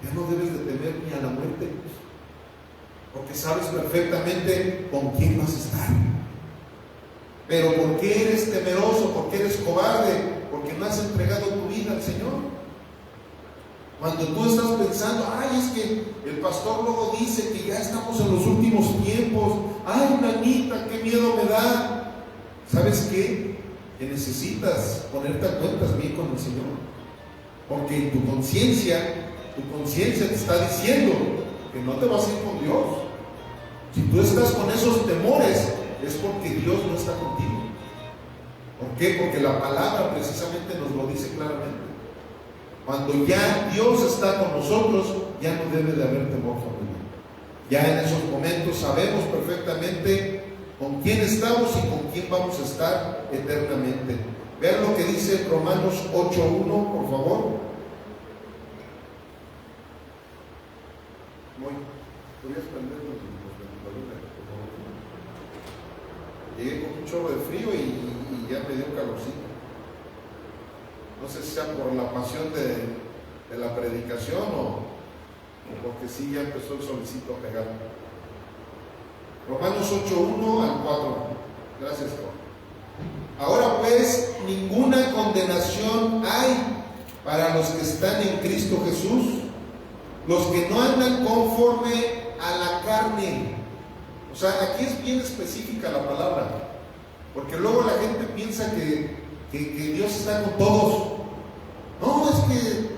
ya no debes de temer ni a la muerte, porque sabes perfectamente con quién vas a estar. Pero ¿por qué eres temeroso? ¿Por qué eres cobarde? Porque no has entregado tu vida al Señor. Cuando tú estás pensando, ay, es que el pastor luego dice que ya estamos en los últimos tiempos, ay, nanita, qué miedo me da. ¿Sabes qué? Que necesitas ponerte a cuentas bien con el Señor. Porque tu conciencia te está diciendo que no te vas a ir con Dios. Si tú estás con esos temores, es porque Dios no está contigo. ¿Por qué? Porque la palabra precisamente nos lo dice claramente. Cuando ya Dios está con nosotros, ya no debe de haber temor, familia. Ya en esos momentos sabemos perfectamente con quién estamos y con quién vamos a estar eternamente. Vean lo que dice Romanos 8:1, por favor. ¿Podrías prender los ventiladores, por favor? Llegué con un chorro de frío y ya me dio calorcito. No sé si sea por la pasión de la predicación o porque sí ya empezó el solecito a pegar. Romanos 8:1 al 4. Gracias, Juan. Ahora pues, ninguna condenación hay para los que están en Cristo Jesús, los que no andan conforme a la carne. O sea, aquí es bien específica la palabra, porque luego la gente piensa que Dios está con todos. No, es que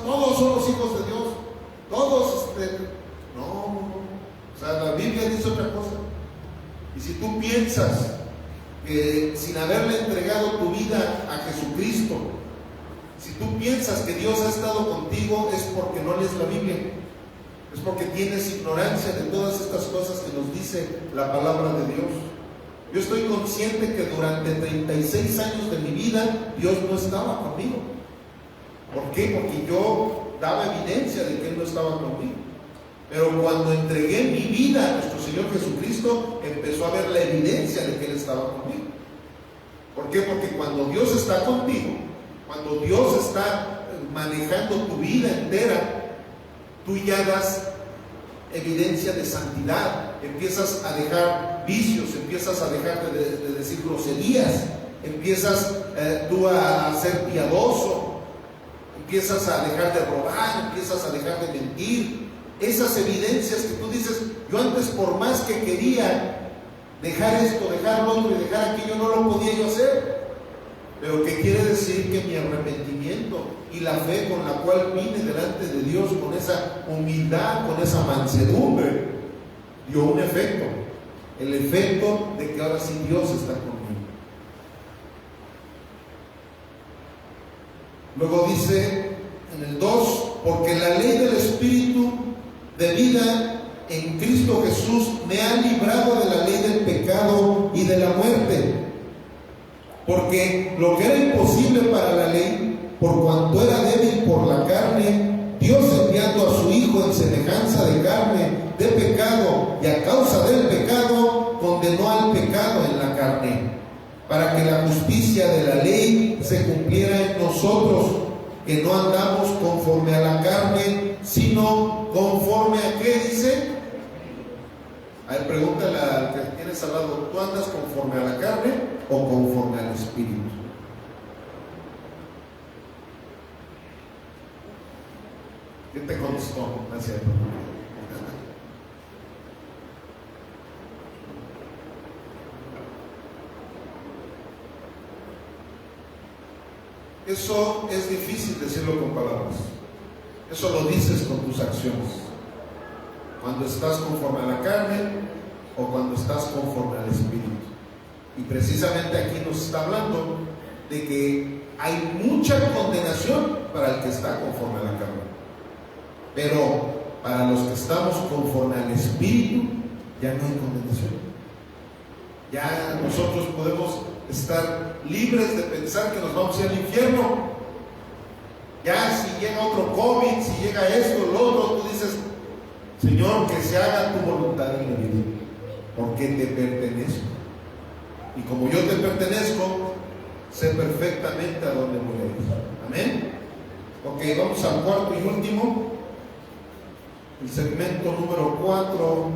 todos son los hijos de Dios. Todos, no. O sea, la Biblia dice otra cosa. Y si tú piensas que sin haberle entregado tu vida a Jesucristo, si tú piensas que Dios ha estado contigo, es porque no lees la Biblia. Es porque tienes ignorancia de todas estas cosas que nos dice la palabra de Dios. Yo estoy consciente que durante 36 años de mi vida Dios no estaba conmigo. ¿Por qué? Porque yo daba evidencia de que Él no estaba conmigo. Pero cuando entregué mi vida a nuestro Señor Jesucristo, empezó a ver la evidencia de que Él estaba conmigo. ¿Por qué? Porque cuando Dios está contigo, cuando Dios está manejando tu vida entera, tú ya das evidencia de santidad, empiezas a dejar vicios, empiezas a dejar de decir groserías, empiezas tú a ser piadoso, empiezas a dejar de robar, empiezas a dejar de mentir. Esas evidencias que tú dices, yo antes por más que quería dejar esto, dejar lo otro y dejar aquello, no lo podía yo hacer. Pero ¿qué quiere decir? Que mi arrepentimiento y la fe con la cual vine delante de Dios, con esa humildad, con esa mansedumbre, dio un efecto. El efecto de que ahora sí Dios está conmigo. Luego dice en el 2, porque la ley del Espíritu de vida en Cristo Jesús me ha librado de la ley del pecado y de la muerte. Porque lo que era imposible para la ley, por cuanto era débil por la carne, Dios enviando a su Hijo en semejanza de carne, de pecado, y a causa del pecado, condenó al pecado en la carne, para que la justicia de la ley se cumpliera en nosotros, que no andamos conforme a la carne, sino conforme a ¿qué dice? A ver, pregúntale al que tienes al lado, ¿tú andas conforme a la carne o conforme al Espíritu? ¿Qué te contestó? No es cierto. Eso es difícil decirlo con palabras. Eso lo dices con tus acciones. Cuando estás conforme a la carne o cuando estás conforme al Espíritu. Y precisamente aquí nos está hablando de que hay mucha condenación para el que está conforme a la carne. Pero para los que estamos conforme al Espíritu, ya no hay condenación. Ya nosotros podemos estar libres de pensar que nos vamos a ir al infierno. Ya si llega otro COVID, si llega esto, lo otro, tú dices, Señor, que se haga tu voluntad en mi vida, porque te pertenezco. Y como yo te pertenezco, sé perfectamente a dónde voy a ir. Amén. Ok, vamos al cuarto y último, el segmento número 4,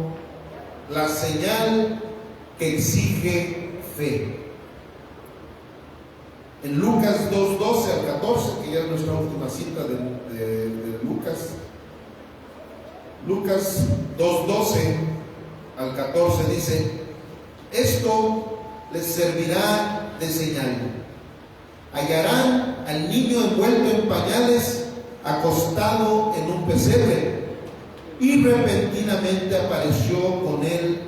la señal que exige fe. En Lucas 2:12 al 14, que ya es nuestra última cita de Lucas. Lucas 2:12 al 14 dice: esto les servirá de señal. Hallarán al niño envuelto en pañales, acostado en un pesebre. Y repentinamente apareció con él,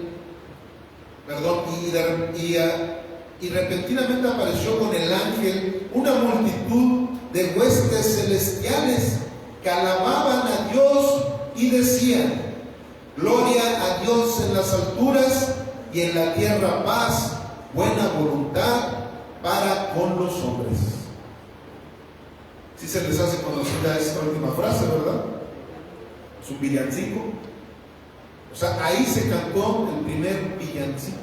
y repentinamente apareció con el ángel una multitud de huestes celestiales que alababan a Dios y decían: gloria a Dios en las alturas y en la tierra paz, buena voluntad para con los hombres. Si se les hace conocida esta última frase, ¿verdad? Es un villancico. O sea, ahí se cantó el primer villancico.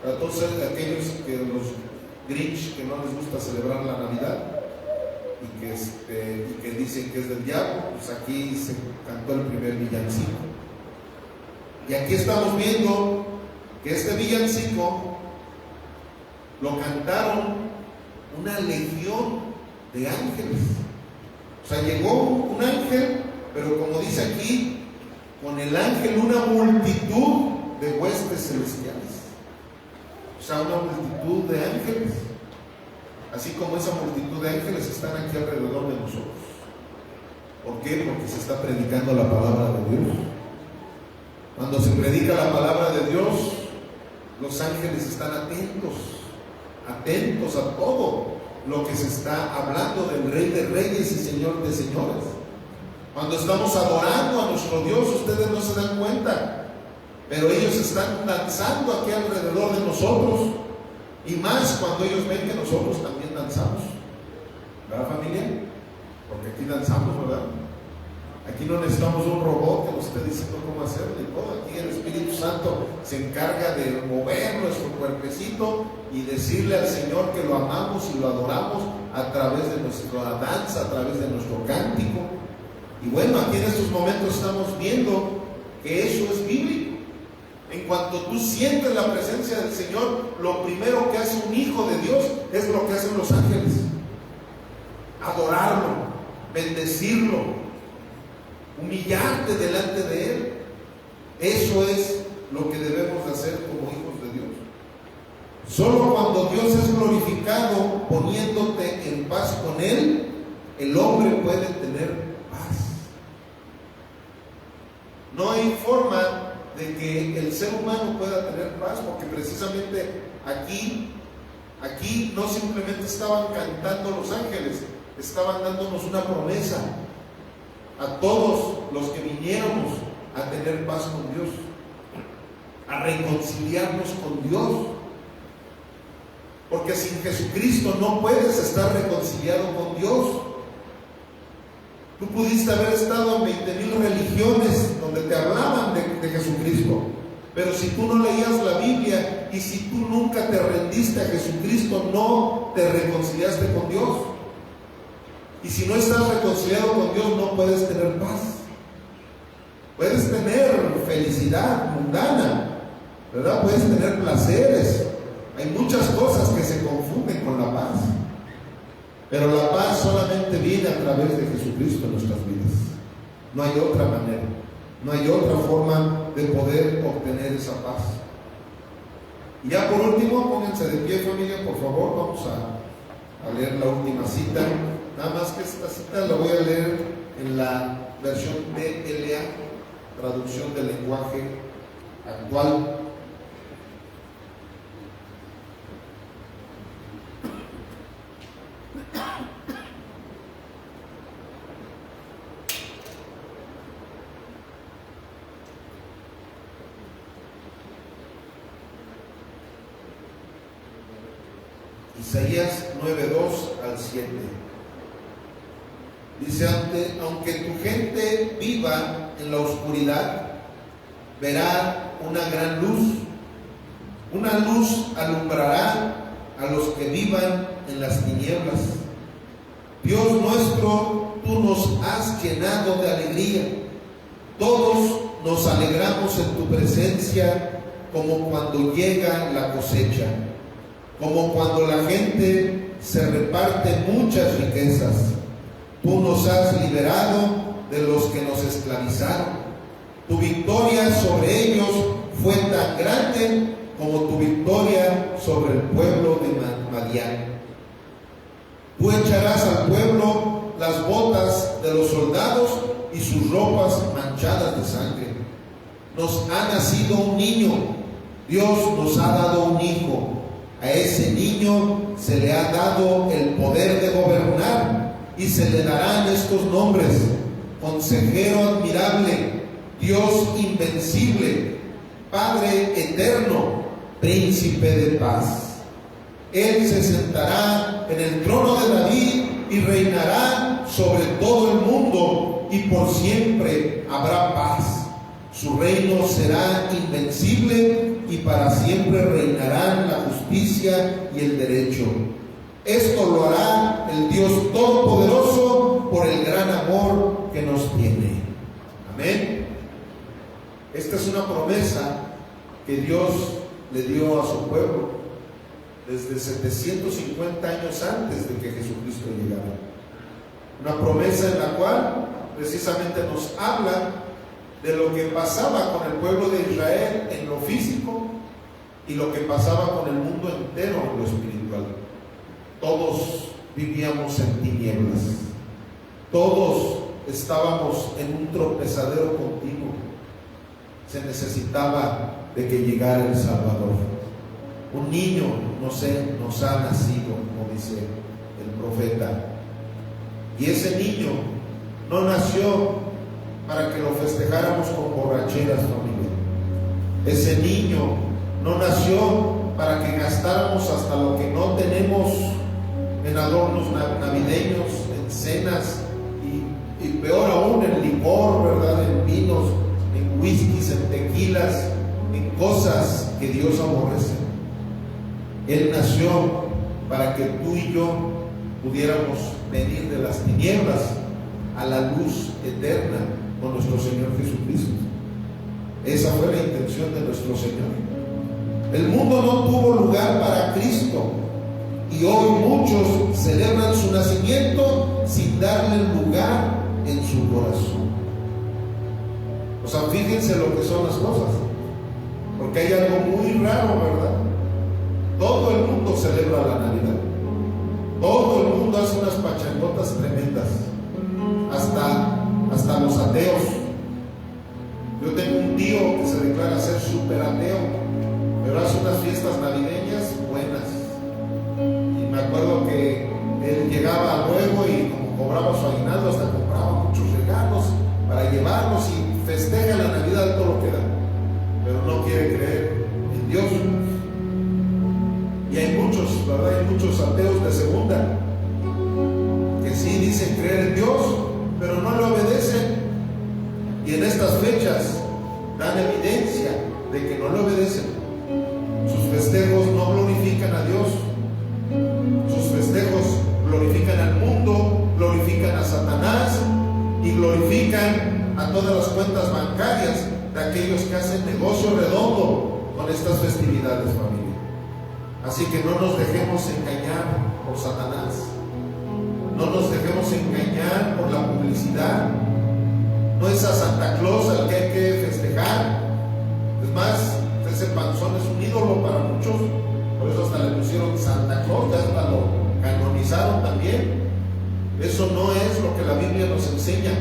Para todos aquellos que los Grinch que no les gusta celebrar la Navidad y que dicen que es del diablo, pues aquí se cantó el primer villancico. Y aquí estamos viendo que este villancico lo cantaron una legión de ángeles. O sea, llegó un ángel, pero como dice aquí, con el ángel una multitud de huestes celestiales. O sea, una multitud de ángeles. Así como esa multitud de ángeles están aquí alrededor de nosotros. ¿Por qué? Porque se está predicando la palabra de Dios. Cuando se predica la palabra de Dios, los ángeles están atentos a todo lo que se está hablando del Rey de Reyes y Señor de Señores. Cuando estamos adorando a nuestro Dios, ustedes no se dan cuenta, pero ellos están danzando aquí alrededor de nosotros, y más cuando ellos ven que nosotros también danzamos, ¿verdad, familia? Porque aquí danzamos, ¿verdad? Aquí no necesitamos un robot que nos esté diciendo cómo hacerlo y todo. Aquí el Espíritu Santo se encarga de mover nuestro cuerpecito y decirle al Señor que lo amamos y lo adoramos a través de nuestra danza, a través de nuestro cántico. Y bueno, aquí en estos momentos estamos viendo que eso es bíblico. En cuanto tú sientes la presencia del Señor, lo primero que hace un hijo de Dios es lo que hacen los ángeles: adorarlo, bendecirlo, humillarte delante de Él. Eso es lo que debemos de hacer como hijos de Dios. Solo cuando Dios es glorificado poniéndote en paz con Él, el hombre puede tener paz. No hay forma de que el ser humano pueda tener paz, porque precisamente aquí no simplemente estaban cantando los ángeles, estaban dándonos una promesa a todos los que viniéramos a tener paz con Dios, a reconciliarnos con Dios. Porque sin Jesucristo no puedes estar reconciliado con Dios. Tú pudiste haber estado en 20,000 religiones donde te hablaban de Jesucristo, pero si tú no leías la Biblia y si tú nunca te rendiste a Jesucristo, no te reconciliaste con Dios. Y si no estás reconciliado con Dios, no puedes tener paz. Puedes tener felicidad mundana, ¿verdad? Puedes tener placeres. Hay muchas cosas que se confunden con la paz. Pero la paz solamente viene a través de Jesucristo en nuestras vidas. No hay otra manera. No hay otra forma de poder obtener esa paz. Y ya por último, pónganse de pie, familia, por favor. Vamos a leer la última cita. Nada más que esta cita la voy a leer en la versión TLA, traducción del lenguaje actual. Isaías 9:2 al 7. Dice: aunque tu gente viva en la oscuridad, verá una gran luz. Una luz alumbrará a los que vivan en las tinieblas. Dios nuestro, tú nos has llenado de alegría. Todos nos alegramos en tu presencia como cuando llega la cosecha. como cuando la gente se reparte muchas riquezas. Tú nos has liberado de los que nos esclavizaron. Tu victoria sobre ellos fue tan grande como tu victoria sobre el pueblo de Madián. Tú echarás al pueblo las botas de los soldados y sus ropas manchadas de sangre. Nos ha nacido un niño, Dios nos ha dado un hijo. A ese niño se le ha dado el poder de gobernar y se le darán estos nombres: Consejero admirable, Dios invencible, Padre eterno, Príncipe de paz. Él se sentará en el trono de David y reinará sobre todo el mundo, y por siempre habrá paz. Su reino será invencible y para siempre reinarán la justicia y el derecho. Esto lo hará el Dios Todopoderoso por el gran amor que nos tiene. Amén. Esta es una promesa que Dios le dio a su pueblo desde 750 años antes de que Jesucristo llegara. Una promesa en la cual precisamente nos habla de lo que pasaba con el pueblo de Israel en lo físico y lo que pasaba con el mundo entero en lo espiritual. Todos vivíamos en tinieblas, todos estábamos en un tropezadero continuo. Se necesitaba de que llegara el Salvador. Un niño nos ha nacido, como dice el profeta, y ese niño no nació para que lo festejáramos con borracheras, familia. Ese niño no nació para que gastáramos hasta lo que no tenemos en adornos navideños, en cenas y peor aún en licor, ¿verdad? En vinos, en whiskies, en tequilas, en cosas que Dios aborrece. Él nació para que tú y yo pudiéramos venir de las tinieblas a la luz eterna con nuestro Señor Jesucristo. Esa fue la intención de nuestro Señor. El mundo no tuvo lugar para Cristo y hoy muchos celebran su nacimiento sin darle lugar en su corazón. O sea, fíjense lo que son las cosas, porque hay algo muy raro, ¿verdad? Todo el mundo celebra la Navidad, todo el mundo hace unas pachangotas tremendas, hasta los ateos. Yo tengo un tío que se declara ser súper ateo, pero hace unas fiestas navideñas buenas. Y me acuerdo que él llegaba luego y como cobraba su aguinaldo, hasta compraba muchos regalos para llevarlos y festeja la Navidad todo lo que da, pero no quiere creer en Dios. Y hay muchos, ¿verdad? Hay muchos ateos de segunda que sí dicen creer en Dios, pero no le obedecen. Y en estas fechas dan evidencia de que no le obedecen. Sus festejos no glorifican a Dios. Sus festejos glorifican al mundo, glorifican a Satanás y glorifican a todas las cuentas bancarias de aquellos que hacen negocio redondo con estas festividades, familia. Así que no nos dejemos engañar por Satanás. No nos dejemos engañar por la publicidad. No es a Santa Claus al que hay que festejar. Es más, ese panzón es un ídolo para muchos. Por eso hasta le pusieron Santa Claus, ya hasta lo canonizaron también. Eso no es lo que la Biblia nos enseña.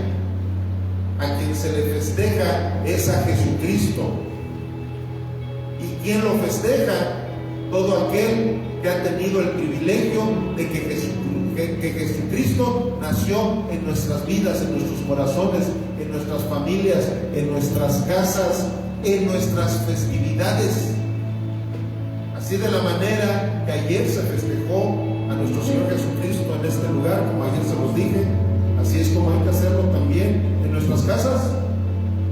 A quien se le festeja es a Jesucristo. ¿Y quién lo festeja? Todo aquel que ha tenido el privilegio de que Jesucristo nació en nuestras vidas, en nuestros corazones, en nuestras familias, en nuestras casas, en nuestras festividades. Así de la manera que ayer se festejó a nuestro Señor Jesucristo en este lugar, como ayer se los dije, así es como hay que hacerlo también en nuestras casas.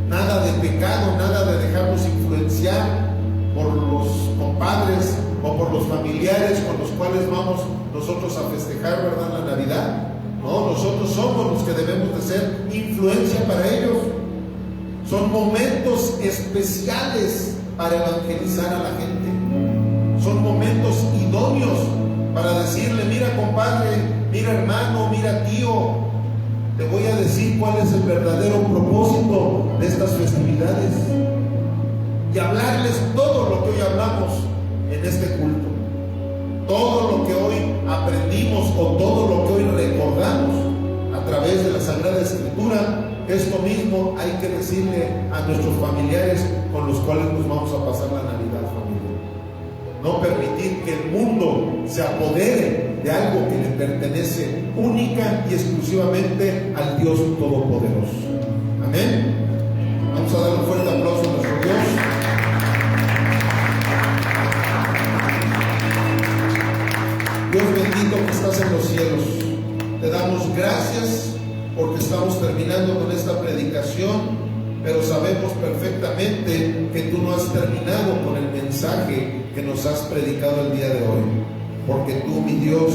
Nada de pecado, nada de dejarnos influenciar por los compadres o por los familiares con los cuales vamos nosotros a festejar, ¿verdad?, la Navidad. No, nosotros somos los que debemos de ser influencia para ellos. Son momentos especiales para evangelizar a la gente. son momentos idóneos para decirle: mira compadre, mira hermano, mira tío, te voy a decir cuál es el verdadero propósito de estas festividades, y hablarles todo lo que hoy hablamos en este culto, todo lo que hoy aprendimos o todo lo que hoy recordamos a través de la Sagrada Escritura. Esto mismo hay que decirle a nuestros familiares con los cuales nos vamos a pasar la Navidad, familia. No permitir que el mundo se apodere de algo que le pertenece única y exclusivamente al Dios Todopoderoso. Amén. Vamos a dar un fuerte aplauso a nuestro Dios. Dios bendito que estás en los cielos, te damos gracias porque estamos terminando con esta predicación, pero sabemos perfectamente que tú no has terminado con el mensaje que nos has predicado el día de hoy, porque tú, mi Dios,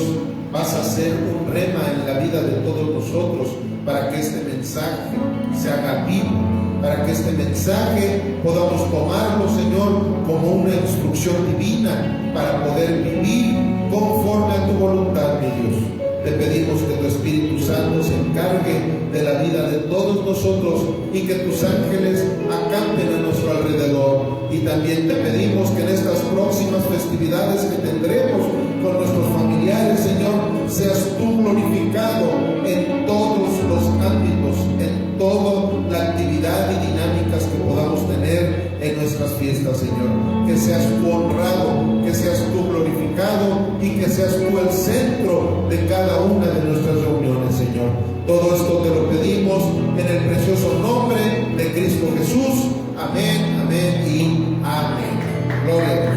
vas a ser un rema en la vida de todos nosotros para que este mensaje se haga vivo, para que este mensaje podamos tomarlo, Señor, como una instrucción divina para poder vivir conforme a tu voluntad, mi Dios. Te pedimos que tu Espíritu Santo se encargue de la vida de todos nosotros y que tus ángeles acampen a nuestro alrededor. Y también te pedimos que en estas próximas festividades que tendremos con nuestros familiares, Señor, seas tú glorificado en todos los ámbitos, en toda la actividad y dinámicas que podamos tener en nuestras fiestas, Señor. Que seas tú honrado, que seas tú glorificado y que seas tú el centro de cada una de nuestras reuniones, Señor. Todo esto te lo pedimos en el precioso nombre de Cristo Jesús. Amén, amén y amén. Gloria a Dios.